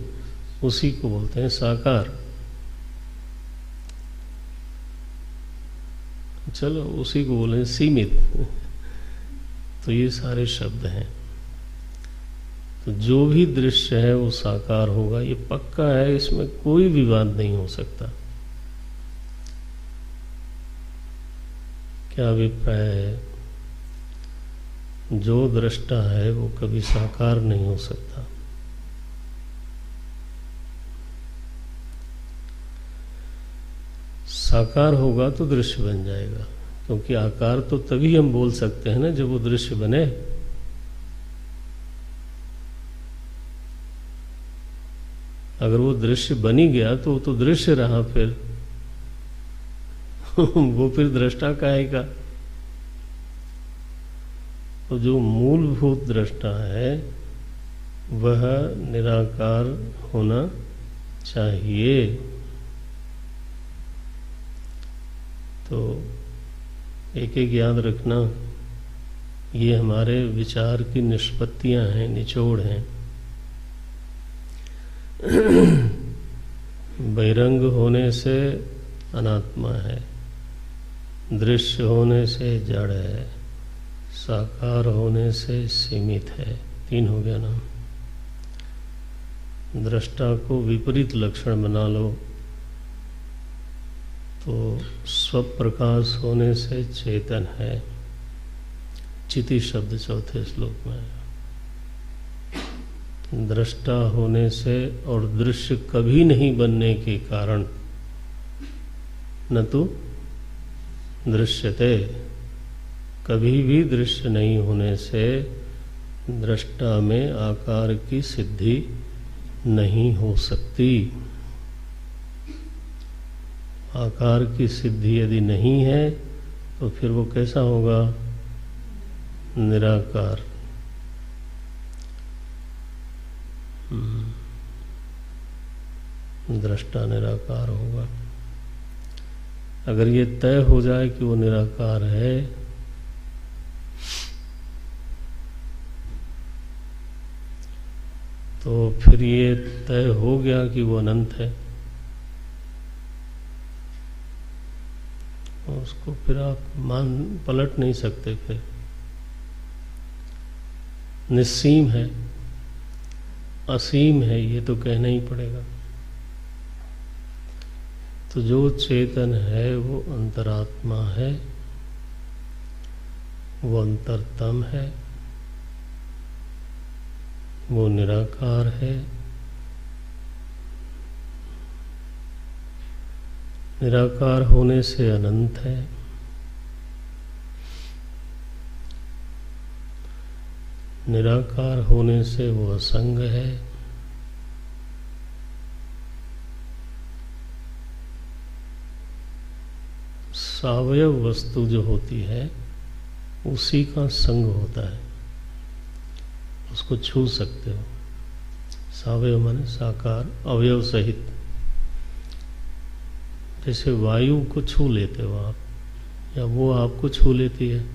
उसी को बोलते हैं साकार। चलो उसी को बोले सीमित। तो ये सारे शब्द हैं। तो जो भी दृश्य है वो साकार होगा, ये पक्का है, इसमें कोई विवाद नहीं हो सकता। क्या अभिप्राय है? जो दृष्टा है वो कभी साकार नहीं हो सकता। साकार होगा तो दृश्य बन जाएगा, क्योंकि आकार तो तभी हम बोल सकते हैं ना जब वो दृश्य बने। अगर वो दृश्य बन ही गया तो वो तो दृश्य रहा, फिर वो फिर दृष्टा कहेगा। तो जो मूलभूत दृष्टा है वह निराकार होना चाहिए। तो एक एक याद रखना, ये हमारे विचार की निष्पत्तियां हैं, निचोड़ हैं। बहिरंग होने से अनात्मा है, दृश्य होने से जड़ है, साकार होने से सीमित है। 3 हो गया ना। दृष्टा को विपरीत लक्षण बना लो तो स्वप्रकाश होने से चेतन है। चिति शब्द 4थे श्लोक में है। दृष्टा होने से और दृश्य कभी नहीं बनने के कारण न तो दृश्यते, कभी भी दृश्य नहीं होने से दृष्टा में आकार की सिद्धि नहीं हो सकती। आकार की सिद्धि यदि नहीं है तो फिर वो कैसा होगा? निराकार। दृष्टा निराकार होगा। अगर ये तय हो जाए कि वो निराकार है तो फिर ये तय हो गया कि वो अनंत है। उसको फिर आप पलट नहीं सकते। फिर निस्सीम है, असीम है, ये तो कहना ही पड़ेगा। तो जो चेतन है वो अंतरात्मा है, वो अंतरतम है, वो निराकार है। निराकार होने से अनंत है। निराकार होने से वो असंग है। सावयव वस्तु जो होती है उसी का संग होता है, उसको छू सकते हो। सावयव माने साकार, अवयव सहित। जैसे वायु को छू लेते हो आप, या वो आपको छू लेती है।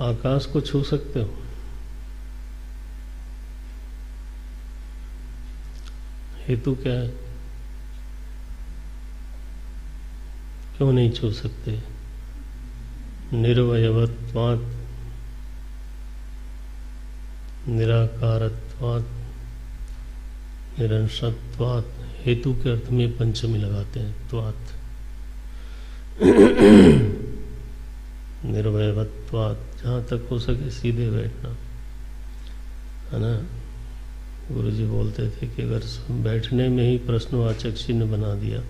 आकाश को छू सकते हो? हेतु क्या है? क्यों नहीं छू सकते? निर्वयवत्वात्, निराकारत्वात्, निरंशत्वात्। हेतु के अर्थ में पंचमी लगाते हैं, त्वात्। निर्वयवत्वात्, जहाँ तक हो सके सीधे बैठना, है ना। गुरु जी बोलते थे कि अगर बैठने में ही प्रश्नवाचक चिन्ह बना दिया,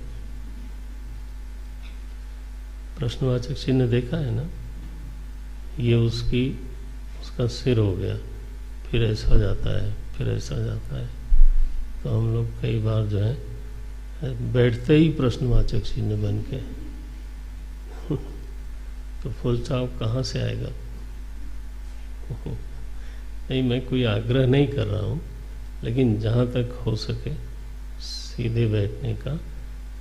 प्रश्नवाचक चिन्ह देखा है ना, ये उसका सिर हो गया, फिर ऐसा जाता है, फिर ऐसा जाता है। तो हम लोग कई बार जो है बैठते ही प्रश्नवाचक चिन्ह बन के तो फुल स्टॉप कहाँ से आएगा? नहीं, मैं कोई आग्रह नहीं कर रहा हूँ, लेकिन जहाँ तक हो सके सीधे बैठने का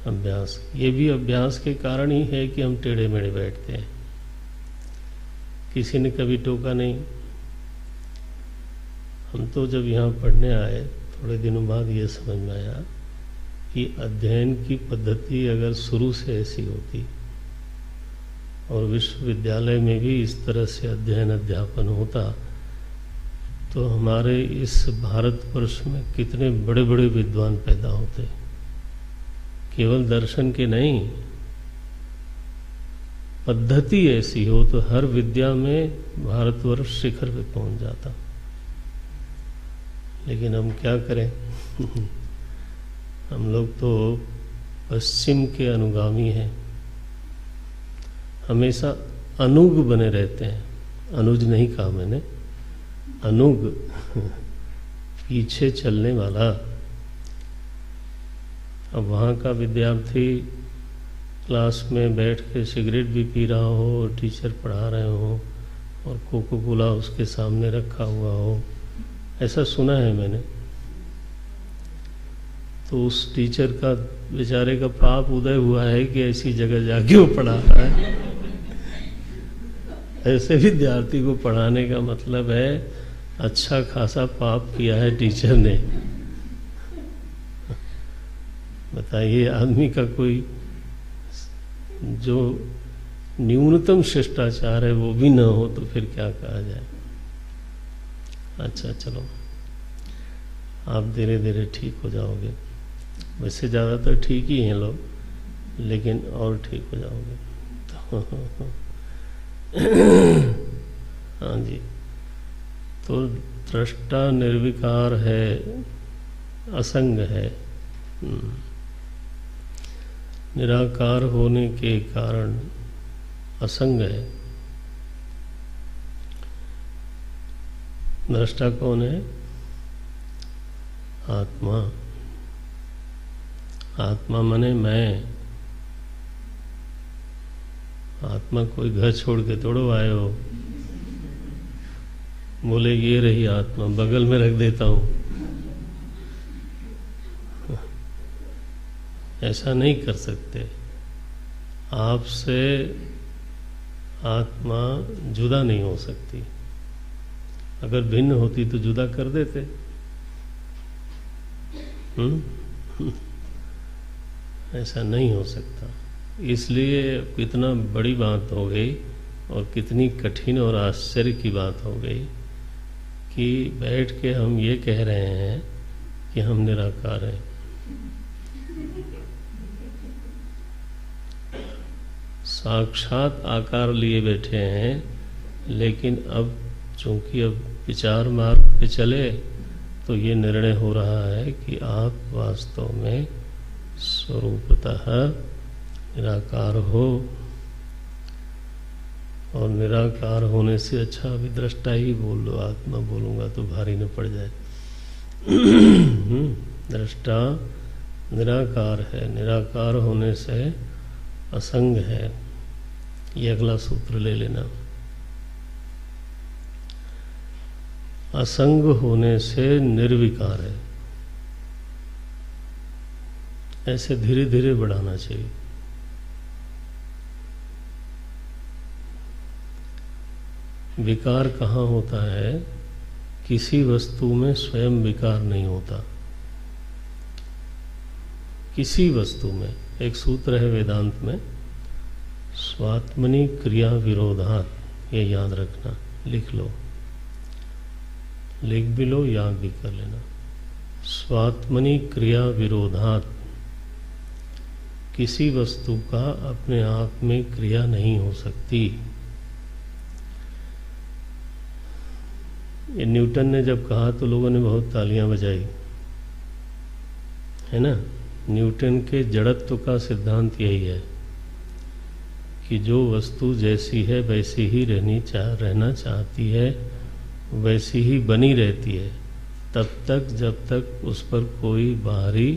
अभ्यास। ये भी अभ्यास के कारण ही है कि हम टेढ़े मेढ़े बैठते हैं। किसी ने कभी टोका नहीं। हम तो जब यहाँ पढ़ने आए थोड़े दिनों बाद ये समझ में आया कि अध्ययन की पद्धति अगर शुरू से ऐसी होती और विश्वविद्यालय में भी इस तरह से अध्ययन अध्यापन होता तो हमारे इस भारतवर्ष में कितने बड़े बड़े विद्वान पैदा होते। केवल दर्शन के नहीं, पद्धति ऐसी हो तो हर विद्या में भारतवर्ष शिखर पे पहुंच जाता। लेकिन हम क्या करें हम लोग तो पश्चिम के अनुगामी हैं, हमेशा अनुग बने रहते हैं। अनुज नहीं कहा मैंने, अनुग पीछे चलने वाला। अब वहाँ का विद्यार्थी क्लास में बैठ के सिगरेट भी पी रहा हो और टीचर पढ़ा रहे हो और कोको कोला उसके सामने रखा हुआ हो, ऐसा सुना है मैंने। तो उस टीचर का बेचारे का पाप उदय हुआ है कि ऐसी जगह जाके वो पढ़ा रहा है। ऐसे विद्यार्थी को पढ़ाने का मतलब है अच्छा खासा पाप किया है टीचर ने। बताइए, आदमी का कोई जो न्यूनतम शिष्टाचार है वो भी न हो तो फिर क्या कहा जाए। अच्छा चलो, आप धीरे धीरे ठीक हो जाओगे। वैसे ज़्यादातर ठीक ही हैं लोग, लेकिन और ठीक हो जाओगे तो हाँ जी। तो दृष्टा निर्विकार है, असंग है। निराकार होने के कारण असंग है। दृष्टा कौन है? आत्मा। आत्मा माने मैं। आत्मा कोई घर छोड़ के तोड़ो आए हो, बोले ये रही आत्मा, बगल में रख देता हूं। ऐसा नहीं कर सकते। आपसे आत्मा जुदा नहीं हो सकती। अगर भिन्न होती तो जुदा कर देते। ऐसा नहीं हो सकता। इसलिए कितना बड़ी बात हो गई और कितनी कठिन और आश्चर्य की बात हो गई कि बैठ के हम ये कह रहे हैं कि हम निराकार हैं। साक्षात आकार लिए बैठे हैं, लेकिन अब चूंकि अब विचार मार्ग पे चले तो ये निर्णय हो रहा है कि आप वास्तव में स्वरूपतः निराकार हो, और निराकार होने से अच्छा अभी दृष्टा ही बोल लो, आत्मा बोलूंगा तो भारी न पड़ जाए। दृष्टा निराकार है, निराकार होने से असंग है। ये अगला सूत्र ले लेना। असंग होने से निर्विकार है। ऐसे धीरे धीरे बढ़ाना चाहिए। विकार कहाँ होता है? किसी वस्तु में स्वयं विकार नहीं होता। किसी वस्तु में, एक सूत्र है वेदांत में, स्वात्मनि क्रिया विरोधात, ये याद रखना, लिख लो, लिख भी लो, याद भी कर लेना। स्वात्मनि क्रिया विरोधात, किसी वस्तु का अपने आप में क्रिया नहीं हो सकती। ये न्यूटन ने जब कहा तो लोगों ने बहुत तालियां बजाई, है ना। न्यूटन के जड़त्व का सिद्धांत यही है कि जो वस्तु जैसी है वैसी ही रहना चाहती है, वैसी ही बनी रहती है तब तक जब तक उस पर कोई बाहरी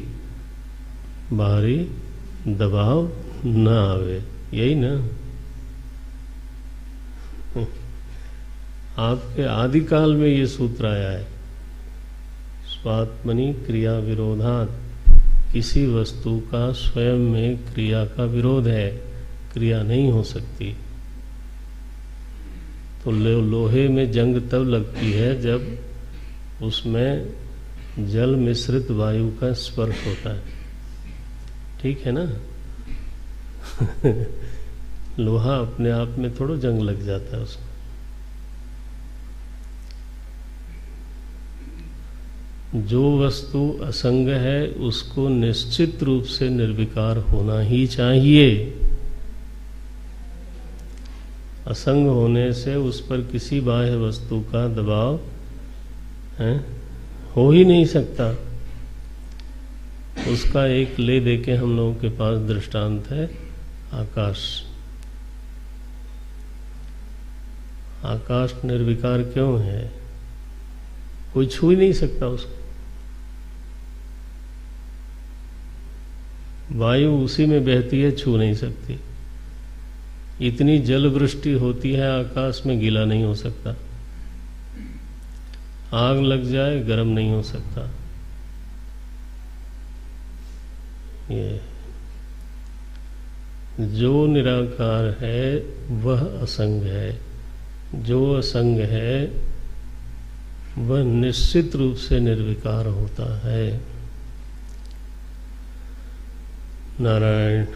दबाव न आवे। यही ना आपके आदिकाल में ये सूत्र आया है, स्वात्मनि क्रिया विरोधात, किसी वस्तु का स्वयं में क्रिया का विरोध है, क्रिया नहीं हो सकती। तो लोहे में जंग तब लगती है जब उसमें जल मिश्रित वायु का स्पर्श होता है, ठीक है ना। लोहा अपने आप में थोड़ा जंग लग जाता है उसमें। जो वस्तु असंग है उसको निश्चित रूप से निर्विकार होना ही चाहिए। असंग होने से उस पर किसी बाह्य वस्तु का दबाव हो ही नहीं सकता। उसका एक ले देके हम लोगों के पास दृष्टांत है आकाश। आकाश निर्विकार क्यों है? कोई छू ही नहीं सकता उसको। वायु उसी में बहती है, छू नहीं सकती। इतनी जल वृष्टि होती है आकाश में, गीला नहीं हो सकता। आग लग जाए गर्म नहीं हो सकता। ये जो निराकार है वह असंग है, जो असंग है वह निश्चित रूप से निर्विकार होता है। नारायण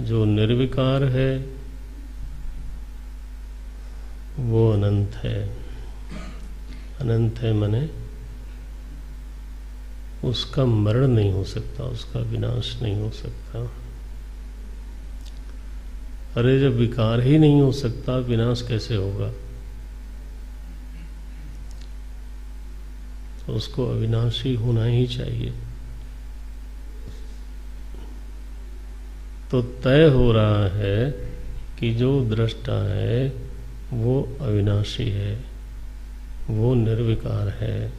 जो निर्विकार है वो अनंत है। अनंत है माने उसका मरण नहीं हो सकता, उसका विनाश नहीं हो सकता। अरे जब विकार ही नहीं हो सकता, विनाश कैसे होगा? तो उसको अविनाशी होना ही चाहिए। तो तय हो रहा है कि जो दृष्टा है वो अविनाशी है, वो निर्विकार है,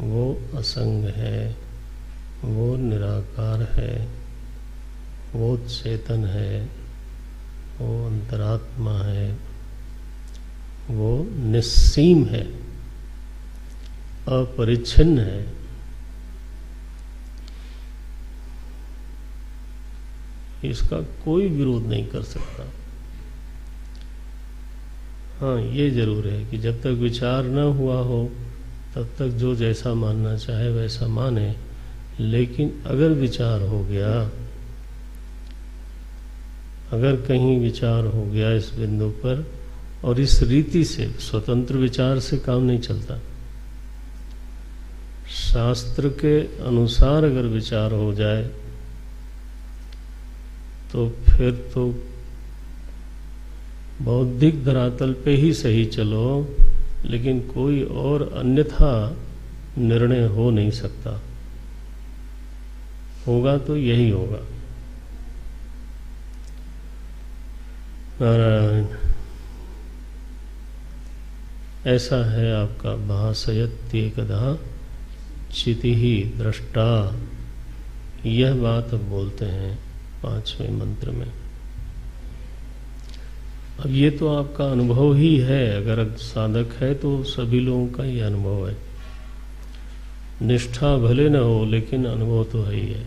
वो असंग है, वो निराकार है, वो चेतन है, वो अंतरात्मा है, वो निस्सीम है, अपरिच्छिन्न है। इसका कोई विरोध नहीं कर सकता। हाँ, ये जरूर है कि जब तक विचार न हुआ हो तब तक जो जैसा मानना चाहे वैसा माने, लेकिन अगर विचार हो गया, अगर कहीं विचार हो गया इस बिंदु पर, और इस रीति से स्वतंत्र विचार से काम नहीं चलता, शास्त्र के अनुसार अगर विचार हो जाए तो फिर तो बौद्धिक धरातल पे ही सही चलो, लेकिन कोई और अन्यथा निर्णय हो नहीं सकता। होगा तो यही होगा। नारायण। ऐसा है आपका भासयत्येकधा चिति ही दृष्टा। यह बात अब बोलते हैं 5वें मंत्र में। अब ये तो आपका अनुभव ही है, अगर साधक है तो सभी लोगों का ही अनुभव है। निष्ठा भले न हो लेकिन अनुभव तो है ही है,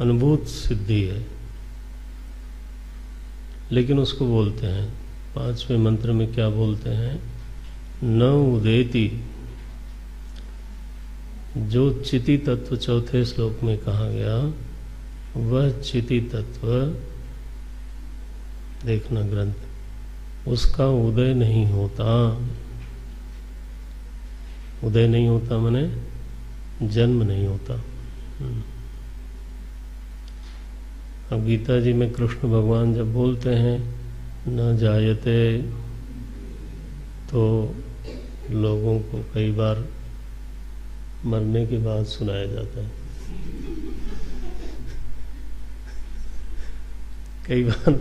अनुभूत सिद्धि है। लेकिन उसको बोलते हैं 5वें मंत्र में क्या बोलते हैं? न उदेति। जो चिति तत्व 4थे श्लोक में कहा गया, वह चिति तत्व, देखना ग्रंथ, उसका उदय नहीं होता। उदय नहीं होता माने जन्म नहीं होता। अब गीता जी में कृष्ण भगवान जब बोलते हैं न जायते, तो लोगों को कई बार मरने के बाद सुनाया जाता है। कई बार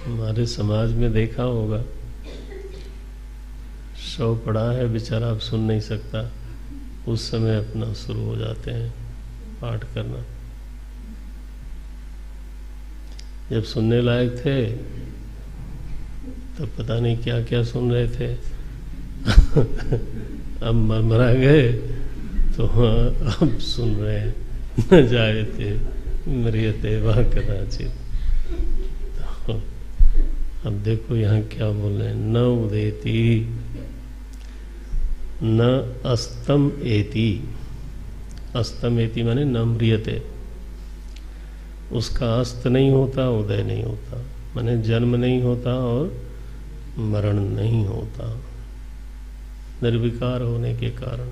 हमारे समाज में देखा होगा, शव पड़ा है बेचारा, अब सुन नहीं सकता, उस समय अपना शुरू हो जाते हैं पाठ करना। जब सुनने लायक थे तब पता नहीं क्या क्या सुन रहे थे। अब मरा गए तो हाँ, अब सुन रहे हैं न जायते म्रियते वा कदाचित। तो अब देखो यहाँ क्या बोल रहे हैं, न उदेति न अस्तम एति। अस्तम एति माने न म्रियते, उसका अस्त नहीं होता, उदय नहीं होता, माने जन्म नहीं होता और मरण नहीं होता, निर्विकार होने के कारण।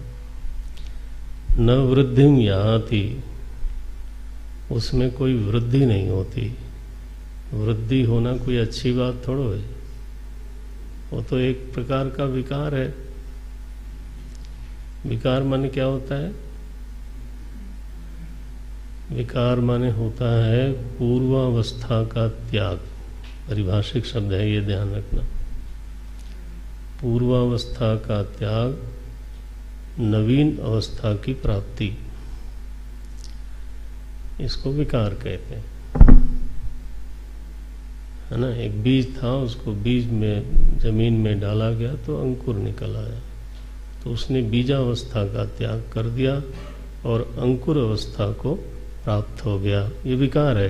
न वृद्धिम याति, उसमें कोई वृद्धि नहीं होती। वृद्धि होना कोई अच्छी बात थोड़ो है, वो तो एक प्रकार का विकार है। विकार माने क्या होता है? विकार माने होता है पूर्वावस्था का त्याग। परिभाषिक शब्द है, ये ध्यान रखना। पूर्वावस्था का त्याग, नवीन अवस्था की प्राप्ति, इसको विकार कहते हैं, है ना। एक बीज था, उसको बीज में जमीन में डाला गया तो अंकुर निकल आया, तो उसने बीजावस्था का त्याग कर दिया और अंकुर अवस्था को प्राप्त हो गया, ये विकार है।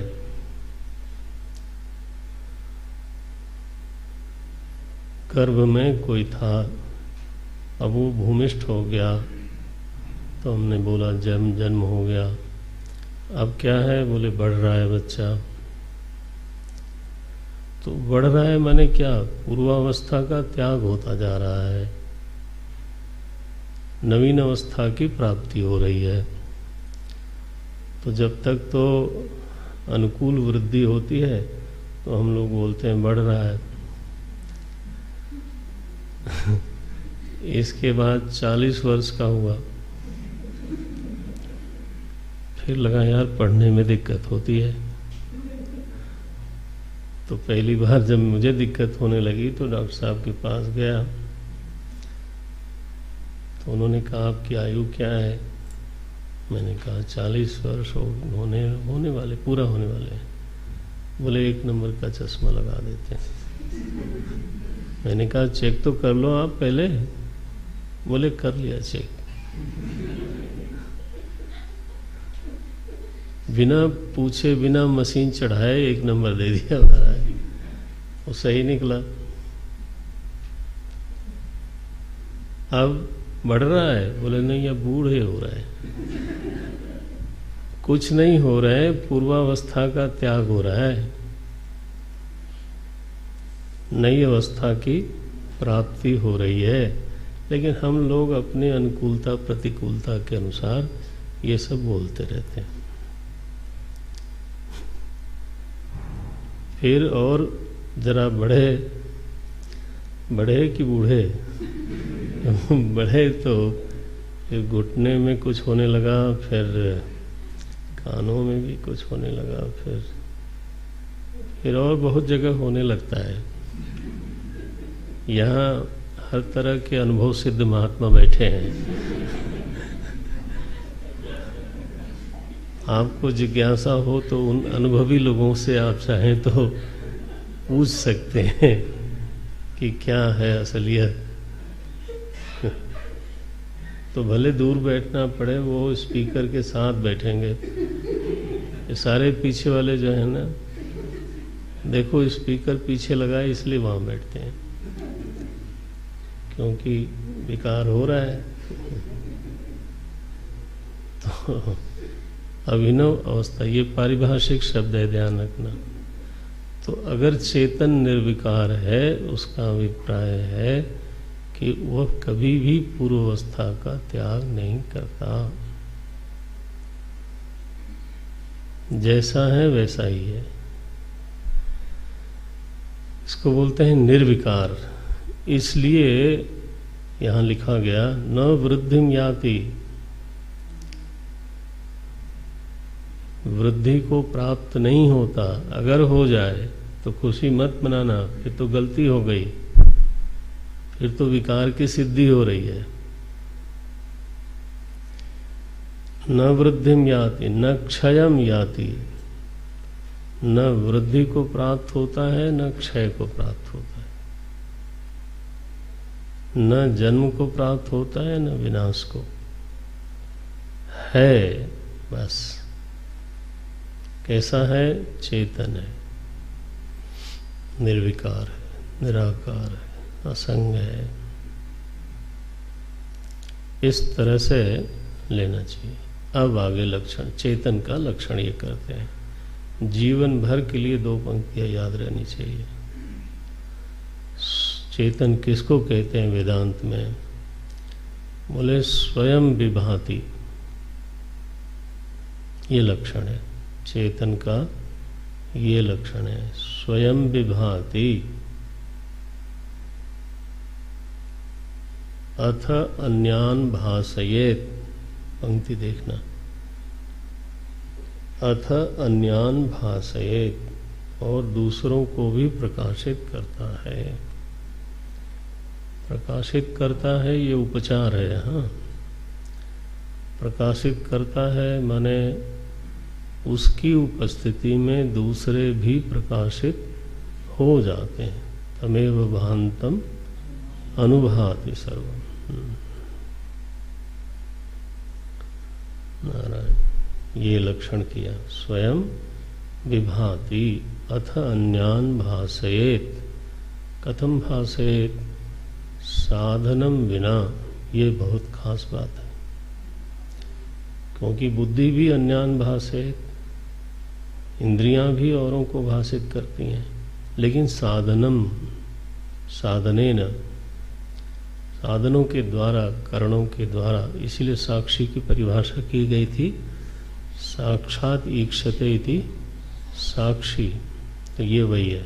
गर्भ में कोई था, अब वो भूमिष्ठ हो गया, तो हमने बोला जन्म हो गया। अब क्या है? बोले बढ़ रहा है बच्चा। तो बढ़ रहा है माने क्या? पूर्वावस्था का त्याग होता जा रहा है, नवीन अवस्था की प्राप्ति हो रही है। तो जब तक तो अनुकूल वृद्धि होती है तो हम लोग बोलते हैं बढ़ रहा है। इसके बाद 40 वर्ष का हुआ, फिर लगा यार पढ़ने में दिक्कत होती है। तो पहली बार जब मुझे दिक्कत होने लगी तो डॉक्टर साहब के पास गया, तो उन्होंने कहा आपकी आयु क्या है? मैंने कहा 40 वर्ष होने वाले, पूरा होने वाले हैं। बोले 1 नंबर का चश्मा लगा देते हैं। मैंने कहा चेक तो कर लो आप पहले। बोले कर लिया चेक, बिना पूछे बिना मशीन चढ़ाए 1 नंबर दे दिया हमारा, वो सही निकला। अब बढ़ रहा है? बोले नहीं, अब बूढ़े हो रहे हैं। कुछ नहीं हो रहा है, पूर्वावस्था का त्याग हो रहा है, नई अवस्था की प्राप्ति हो रही है। लेकिन हम लोग अपने अनुकूलता प्रतिकूलता के अनुसार ये सब बोलते रहते हैं। फिर और जरा बढ़े कि बूढ़े बढ़े तो फिर घुटने में कुछ होने लगा, फिर कानों में भी कुछ होने लगा, फिर और बहुत जगह होने लगता है। यहाँ हर तरह के अनुभव सिद्ध महात्मा बैठे हैं। आपको जिज्ञासा हो तो उन अनुभवी लोगों से आप चाहें तो पूछ सकते हैं कि क्या है असलियत। तो भले दूर बैठना पड़े, वो स्पीकर के साथ बैठेंगे। ये सारे पीछे वाले जो है ना, देखो स्पीकर पीछे लगा है इसलिए वहाँ बैठते हैं, क्योंकि विकार हो रहा है। तो अभिनव अवस्था, ये पारिभाषिक शब्द है, ध्यान रखना। तो अगर चेतन निर्विकार है, उसका अभिप्राय है कि वह कभी भी पूर्वावस्था का त्याग नहीं करता, जैसा है वैसा ही है। इसको बोलते हैं निर्विकार। इसलिए यहां लिखा गया न वृद्धिम याति, वृद्धि को प्राप्त नहीं होता। अगर हो जाए तो खुशी मत मनाना, फिर तो गलती हो गई, फिर तो विकार की सिद्धि हो रही है। न वृद्धिम याति न क्षयम याति, न वृद्धि को प्राप्त होता है न क्षय को प्राप्त होता है, न जन्म को प्राप्त होता है न विनाश को, है बस। कैसा है? चेतन है, निर्विकार है, निराकार है, असंग है। इस तरह से लेना चाहिए। अब आगे लक्षण, चेतन का लक्षण ये करते हैं। जीवन भर के लिए 2 पंक्तियां याद रहनी चाहिए। चेतन किसको कहते हैं वेदांत में? बोले स्वयं विभाति, ये लक्षण है चेतन का, ये लक्षण है स्वयं विभाति। अथ अन्यान भासयेत, पंक्ति देखना, अथ अन्यान भासयेत, और दूसरों को भी प्रकाशित करता है। प्रकाशित करता है ये उपचार है। हाँ, प्रकाशित करता है माने उसकी उपस्थिति में दूसरे भी प्रकाशित हो जाते हैं। तमेव भान्तम अनुभाति सर्वम। नारायण, ये लक्षण किया। स्वयं विभाति अथ अन्यान भासयेत। कथम भासयेत? साधनम बिना। ये बहुत खास बात है, क्योंकि बुद्धि भी अन्यान भासयेत, इंद्रियां भी औरों को भाषित करती हैं, लेकिन साधनम, साधनेन, साधनों के द्वारा, करणों के द्वारा। इसीलिए साक्षी की परिभाषा की गई थी, साक्षात ईक्षते इति साक्षी। तो ये वही है,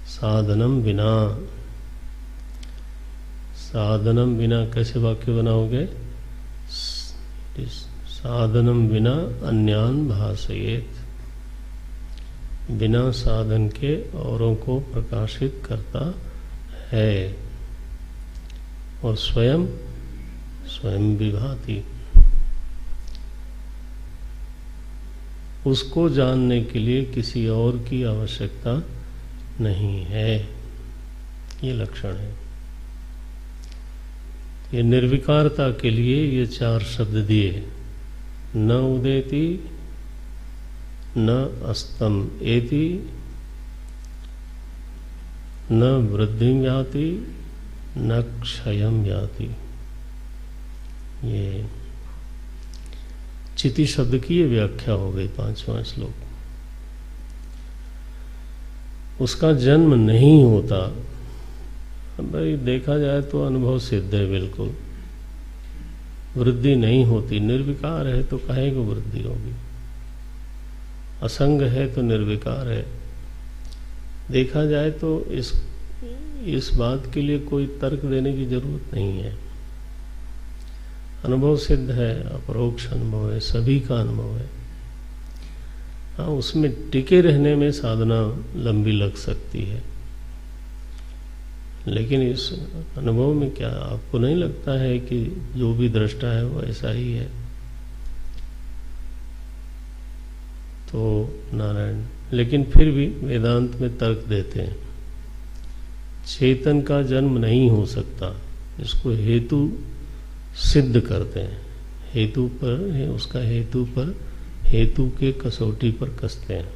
साधनम बिना। साधनम बिना कैसे वाक्य बनाओगे? साधनम बिना अन्यान भासयेत, बिना साधन के औरों को प्रकाशित करता है। और स्वयं स्वयं विभाति, उसको जानने के लिए किसी और की आवश्यकता नहीं है। ये लक्षण है। ये निर्विकारता के लिए ये 4 शब्द दिए। न उदेति, न अस्तम एति, न वृद्धिं याति, न क्षयं याति। ये चिति शब्द की ये व्याख्या हो गई 5वां श्लोक। उसका जन्म नहीं होता, भाई देखा जाए तो अनुभव सिद्ध है, बिल्कुल वृद्धि नहीं होती। निर्विकार है तो काहे को वृद्धि होगी? असंग है तो निर्विकार है। देखा जाए तो इस बात के लिए कोई तर्क देने की जरूरत नहीं है। अनुभव सिद्ध है, अपरोक्ष अनुभव है, सभी का अनुभव है। हाँ, उसमें टिके रहने में साधना लंबी लग सकती है, लेकिन इस अनुभव में क्या आपको नहीं लगता है कि जो भी दृष्टा है वो ऐसा ही है? तो नारायण, लेकिन फिर भी वेदांत में तर्क देते हैं, चेतन का जन्म नहीं हो सकता। इसको हेतु सिद्ध करते हैं, हेतु पर उसका हेतु के कसौटी पर कसते हैं।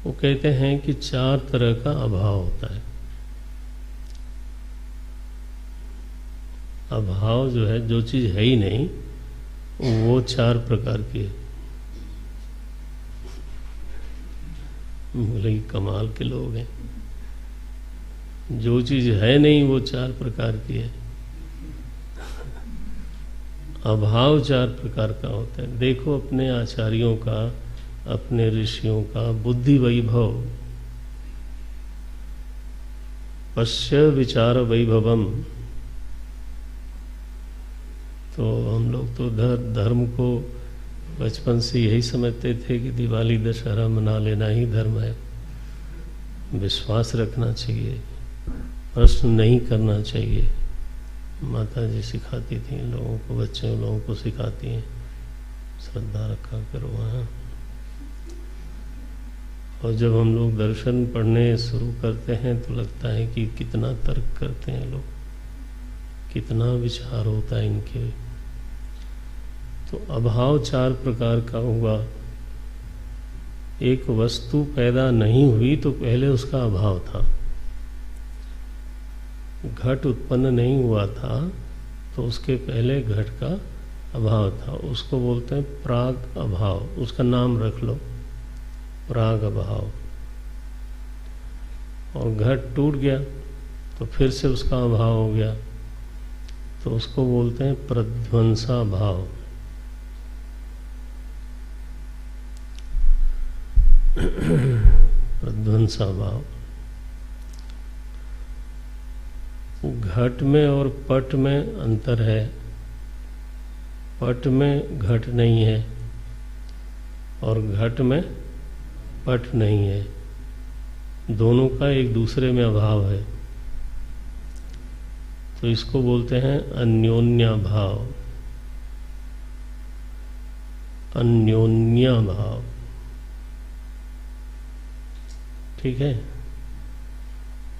वो कहते हैं कि 4 तरह का अभाव होता है। अभाव जो है, जो चीज है ही नहीं, वो 4 प्रकार की है। बोले कमाल के लोग हैं, जो चीज है नहीं वो 4 प्रकार की है। अभाव 4 प्रकार का होता है। देखो अपने आचार्यों का, अपने ऋषियों का बुद्धि वैभव, पश्य विचार वैभवम। तो हम लोग तो धर्म को बचपन से यही समझते थे कि दिवाली दशहरा मना लेना ही धर्म है, विश्वास रखना चाहिए, प्रश्न नहीं करना चाहिए। माता जी सिखाती थी लोगों को, बच्चे लोगों को सिखाती हैं, श्रद्धा रखा करो। वहाँ और जब हम लोग दर्शन पढ़ने शुरू करते हैं तो लगता है कि कितना तर्क करते हैं लोग, कितना विचार होता है इनके। तो अभाव 4 प्रकार का हुआ। एक वस्तु पैदा नहीं हुई तो पहले उसका अभाव था। घट उत्पन्न नहीं हुआ था तो उसके पहले घट का अभाव था। उसको बोलते हैं प्राग अभाव। उसका नाम रख लो, प्राग अभाव। और घट टूट गया तो फिर से उसका अभाव हो गया, तो उसको बोलते हैं प्रध्वंसा भाव। प्रध्वंसा भाव। घट में और पट में अंतर है। पट में घट नहीं है और घट में पट नहीं है, दोनों का एक दूसरे में अभाव है। तो इसको बोलते हैं अन्योन्या भाव। अन्योन्या भाव, ठीक है।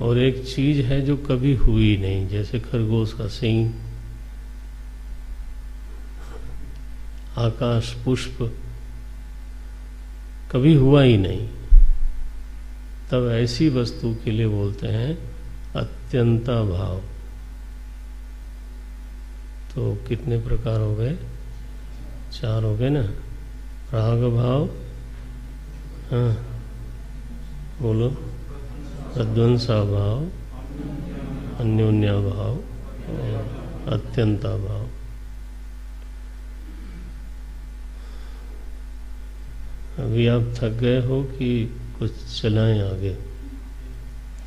और एक चीज है जो कभी हुई नहीं, जैसे खरगोश का सींग, आकाश पुष्प, कभी हुआ ही नहीं। तब ऐसी वस्तु के लिए बोलते हैं अत्यंता भाव। तो कितने प्रकार हो गए? 4 हो गए ना। प्राग भाव, हाँ बोलो, प्रध्वंसा भाव, अन्योन्या भाव और अत्यंता भाव। अभी आप थक गए हो कि कुछ चलाएं आगे?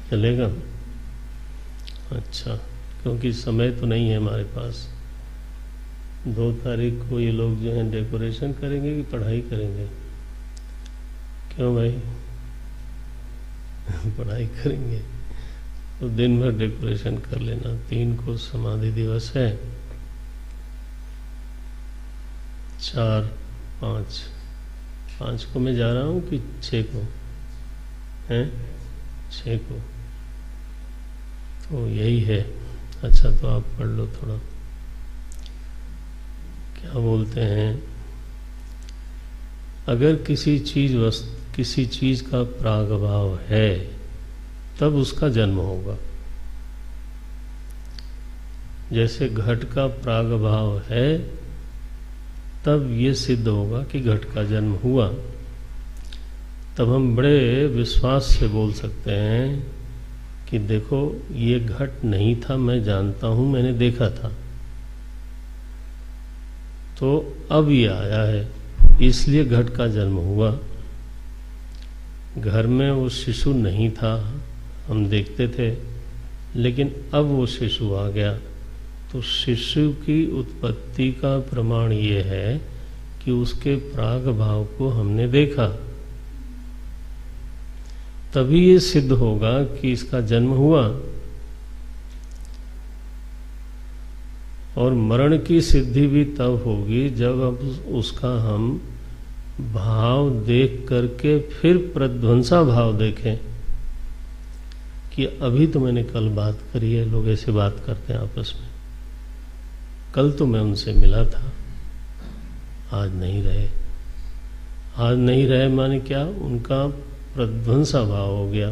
चलेगा? अच्छा, क्योंकि समय तो नहीं है हमारे पास। 2 तारीख को ये लोग जो हैं डेकोरेशन करेंगे कि पढ़ाई करेंगे? क्यों भाई? पढ़ाई करेंगे तो दिन भर डेकोरेशन कर लेना। 3 को समाधि दिवस है, 4, 5 को मैं जा रहा हूँ कि 6 को हैं? 6 को। तो यही है। अच्छा, तो आप पढ़ लो थोड़ा। क्या बोलते हैं, अगर किसी चीज का प्रागभाव है तब उसका जन्म होगा। जैसे घट का प्रागभाव है तब ये सिद्ध होगा कि घट का जन्म हुआ। तब हम बड़े विश्वास से बोल सकते हैं कि देखो ये घट नहीं था, मैं जानता हूं, मैंने देखा था, तो अब ये आया है, इसलिए घट का जन्म हुआ। घर में वो शिशु नहीं था, हम देखते थे, लेकिन अब वो शिशु आ गया। तो शिशु की उत्पत्ति का प्रमाण ये है कि उसके प्राग भाव को हमने देखा, तभी ये सिद्ध होगा कि इसका जन्म हुआ। और मरण की सिद्धि भी तब होगी जब अब उसका हम भाव देख करके फिर प्रध्वंसा भाव देखें कि अभी तो मैंने कल बात करी है, लोग ऐसे बात करते हैं आपस में, कल तो मैं उनसे मिला था, आज नहीं रहे। आज नहीं रहे माने क्या? उनका प्रध्वंसा भाव हो गया।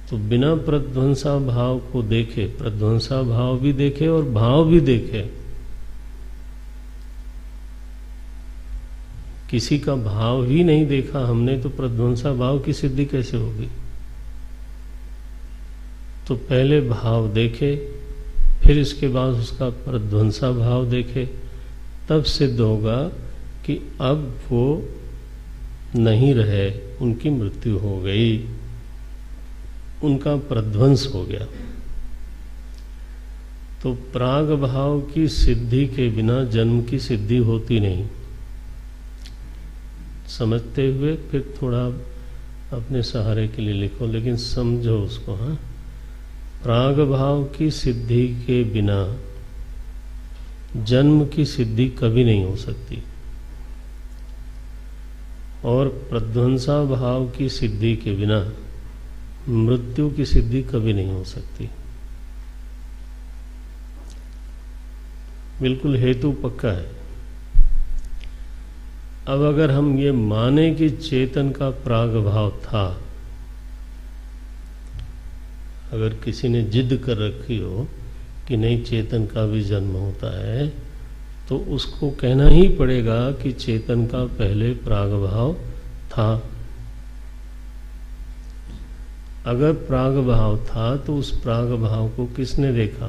तो बिना प्रध्वंसा भाव को देखे, प्रध्वंसा भाव भी देखे और भाव भी देखे, किसी का भाव ही नहीं देखा हमने, तो प्रध्वंसा भाव की सिद्धि कैसे होगी? तो पहले भाव देखे, फिर इसके बाद उसका प्रध्वंसा भाव देखे, तब सिद्ध होगा कि अब वो नहीं रहे, उनकी मृत्यु हो गई, उनका प्रध्वंस हो गया। तो प्राग भाव की सिद्धि के बिना जन्म की सिद्धि होती नहीं। समझते हुए फिर थोड़ा अपने सहारे के लिए लिखो, लेकिन समझो उसको। हाँ, प्राग भाव की सिद्धि के बिना जन्म की सिद्धि कभी नहीं हो सकती, और प्रध्वंसा भाव की सिद्धि के बिना मृत्यु की सिद्धि कभी नहीं हो सकती। बिल्कुल हेतु पक्का है। अब अगर हम ये माने कि चेतन का प्राग भाव था, अगर किसी ने जिद कर रखी हो कि नहीं चेतन का भी जन्म होता है, तो उसको कहना ही पड़ेगा कि चेतन का पहले प्राग भाव था। अगर प्राग भाव था तो उस प्राग भाव को किसने देखा?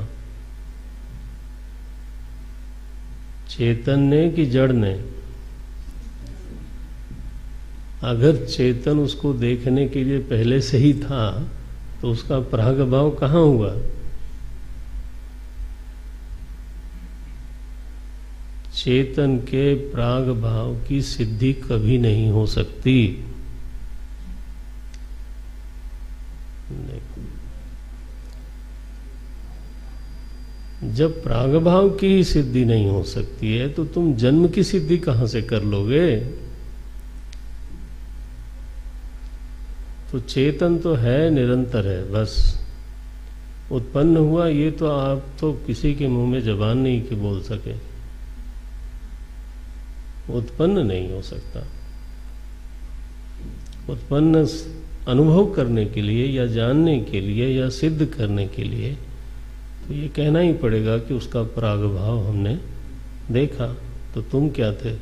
चेतन ने कि जड़ ने? अगर चेतन उसको देखने के लिए पहले से ही था तो उसका प्राग भाव कहाँ हुआ? चेतन के प्राग भाव की सिद्धि कभी नहीं हो सकती। जब प्राग भाव की ही सिद्धि नहीं हो सकती है तो तुम जन्म की सिद्धि कहां से कर लोगे? तो चेतन तो है, निरंतर है, बस उत्पन्न हुआ ये तो आप तो किसी के मुंह में जबान नहीं कि बोल सके, उत्पन्न नहीं हो सकता। उत्पन्न अनुभव करने के लिए या जानने के लिए या सिद्ध करने के लिए तो ये कहना ही पड़ेगा कि उसका प्राग भाव हमने देखा। तो तुम क्या थे?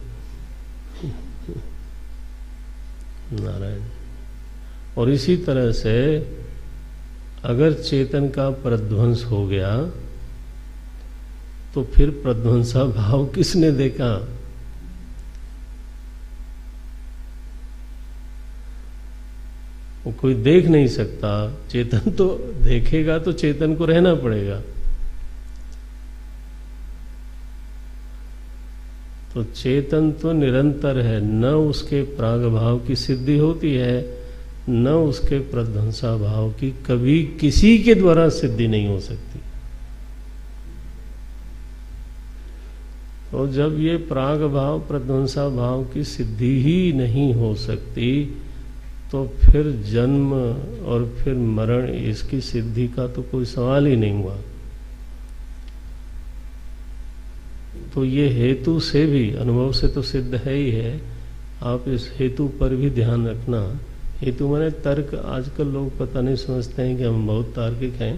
नारायण। और इसी तरह से अगर चेतन का प्रध्वंस हो गया तो फिर प्रध्वंसा भाव किसने देखा? वो कोई देख नहीं सकता। चेतन तो देखेगा तो चेतन को रहना पड़ेगा। तो चेतन तो निरंतर है, न उसके प्राग भाव की सिद्धि होती है, न उसके प्रध्वंसा भाव की कभी किसी के द्वारा सिद्धि नहीं हो सकती। और जब ये प्राग भाव प्रध्वंसा भाव की सिद्धि ही नहीं हो सकती तो फिर जन्म और फिर मरण इसकी सिद्धि का तो कोई सवाल ही नहीं हुआ। तो ये हेतु से भी, अनुभव से तो सिद्ध है ही है। आप इस हेतु पर भी ध्यान रखना। हेतु माने तर्क। आजकल लोग पता नहीं समझते हैं कि हम बहुत तार्किक हैं।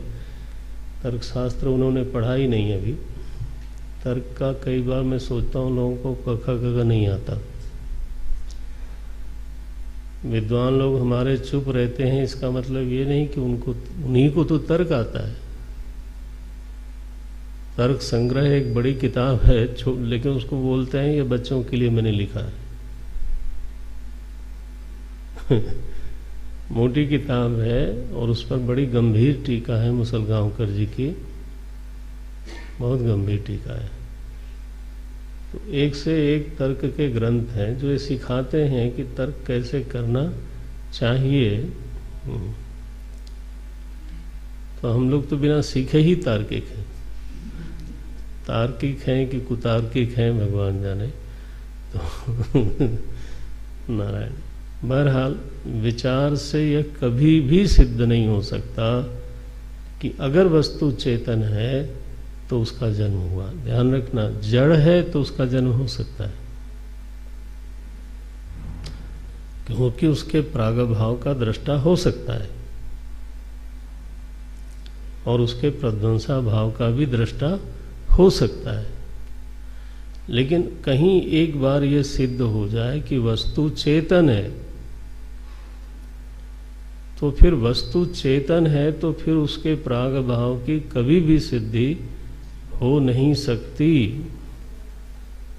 तर्क शास्त्र उन्होंने पढ़ा ही नहीं अभी। तर्क का कई बार मैं सोचता हूँ लोगों को क ख ग घ नहीं आता। विद्वान लोग हमारे चुप रहते हैं, इसका मतलब ये नहीं कि उन्हीं को तो तर्क आता है। तर्क संग्रह एक बड़ी किताब है, लेकिन उसको बोलते हैं ये बच्चों के लिए मैंने लिखा है। मोटी किताब है और उस पर बड़ी गंभीर टीका है मुसलगांवकर जी की, बहुत गंभीर टीका है। तो एक से एक तर्क के ग्रंथ हैं जो ये सिखाते हैं कि तर्क कैसे करना चाहिए। तो हम लोग तो बिना सीखे ही तार्किक हैं। तार्किक हैं कि कुतार्किक हैं भगवान जाने। तो नारायण, बहरहाल विचार से यह कभी भी सिद्ध नहीं हो सकता कि अगर वस्तु चेतन है तो उसका जन्म हुआ। ध्यान रखना, जड़ है तो उसका जन्म हो सकता है, क्योंकि उसके प्रागभाव का दृष्टा हो सकता है और उसके प्रध्वंसा भाव का भी दृष्टा हो सकता है। लेकिन कहीं एक बार यह सिद्ध हो जाए कि वस्तु चेतन है, तो फिर वस्तु चेतन है तो फिर उसके प्राग भाव की कभी भी सिद्धि हो नहीं सकती,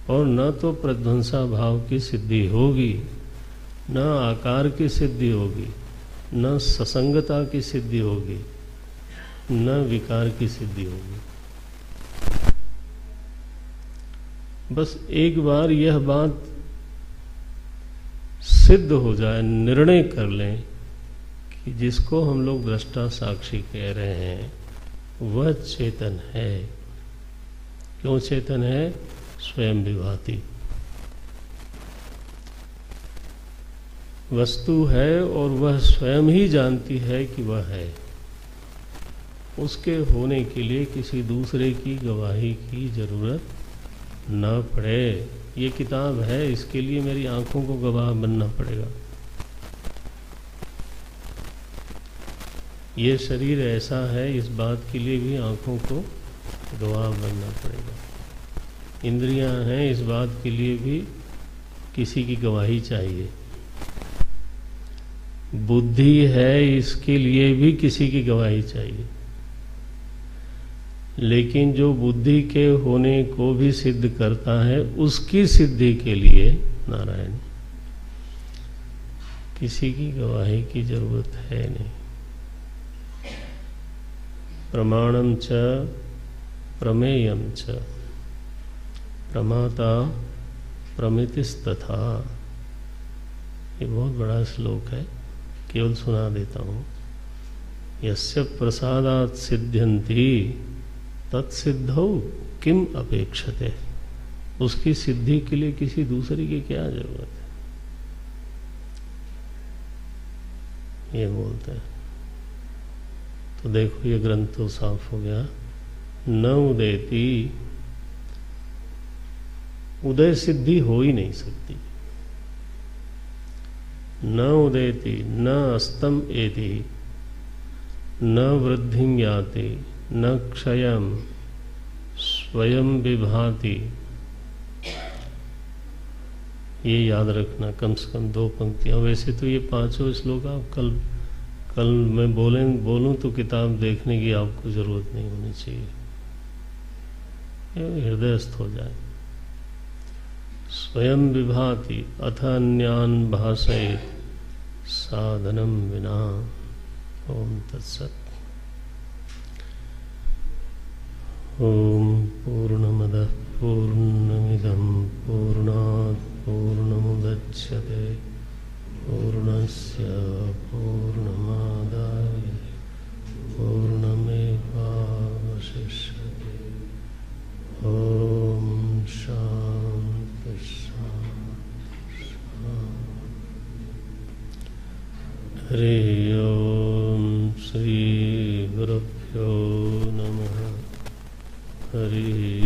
और न तो प्रध्वंसा भाव की सिद्धि होगी, न आकार की सिद्धि होगी, न ससंगता की सिद्धि होगी, न विकार की सिद्धि होगी। बस एक बार यह बात सिद्ध हो जाए, निर्णय कर लें कि जिसको हम लोग दृष्टा साक्षी कह रहे हैं वह चेतन है। क्यों चेतन है? स्वयं विभाति वस्तु है और वह स्वयं ही जानती है कि वह है। उसके होने के लिए किसी दूसरे की गवाही की जरूरत न पड़े। ये किताब है, इसके लिए मेरी आंखों को गवाह बनना पड़ेगा। ये शरीर ऐसा है, इस बात के लिए भी आंखों को गवाह बनना पड़ेगा। इंद्रियां हैं, इस बात के लिए भी किसी की गवाही चाहिए। बुद्धि है, इसके लिए भी किसी की गवाही चाहिए। लेकिन जो बुद्धि के होने को भी सिद्ध करता है, उसकी सिद्धि के लिए नारायण किसी की गवाही की जरूरत है नहीं। प्रमाणम च प्रमेयम च प्रमाता प्रमितिस्तथा। ये बहुत बड़ा श्लोक है, केवल सुना देता हूँ। यस्य प्रसादात् सिद्ध्यन्ति तत्सिद्धौ किम अपेक्षते। उसकी सिद्धि के लिए किसी दूसरे की क्या जरूरत है, ये बोलते हैं। तो देखो ये ग्रंथ तो साफ हो गया। न उदेति, उदय सिद्धि हो ही नहीं सकती। न उदेति न अस्तम एति न वृद्धिं याति न क्षयं स्वयं विभाति। ये याद रखना, कम से कम 2 पंक्तियां। वैसे तो ये 5 श्लोक आप कल मैं बोलूं तो किताब देखने की आपको जरूरत नहीं होनी चाहिए, हृदयस्थ हो जाए। स्वयं विभाति अथ अन्यान भाषयेत् साधनम विना। ओम तत्सत्। ओम पूर्णमदः पूर्णमिदं पूर्णात् पूर्णमुदच्यते पूर्णस्य पूर्णमादाय पूर्णमेवावशिष्यते। ओम शांति शांति शांति। हरि ओम श्री गुरुभ्यो नमः। हरि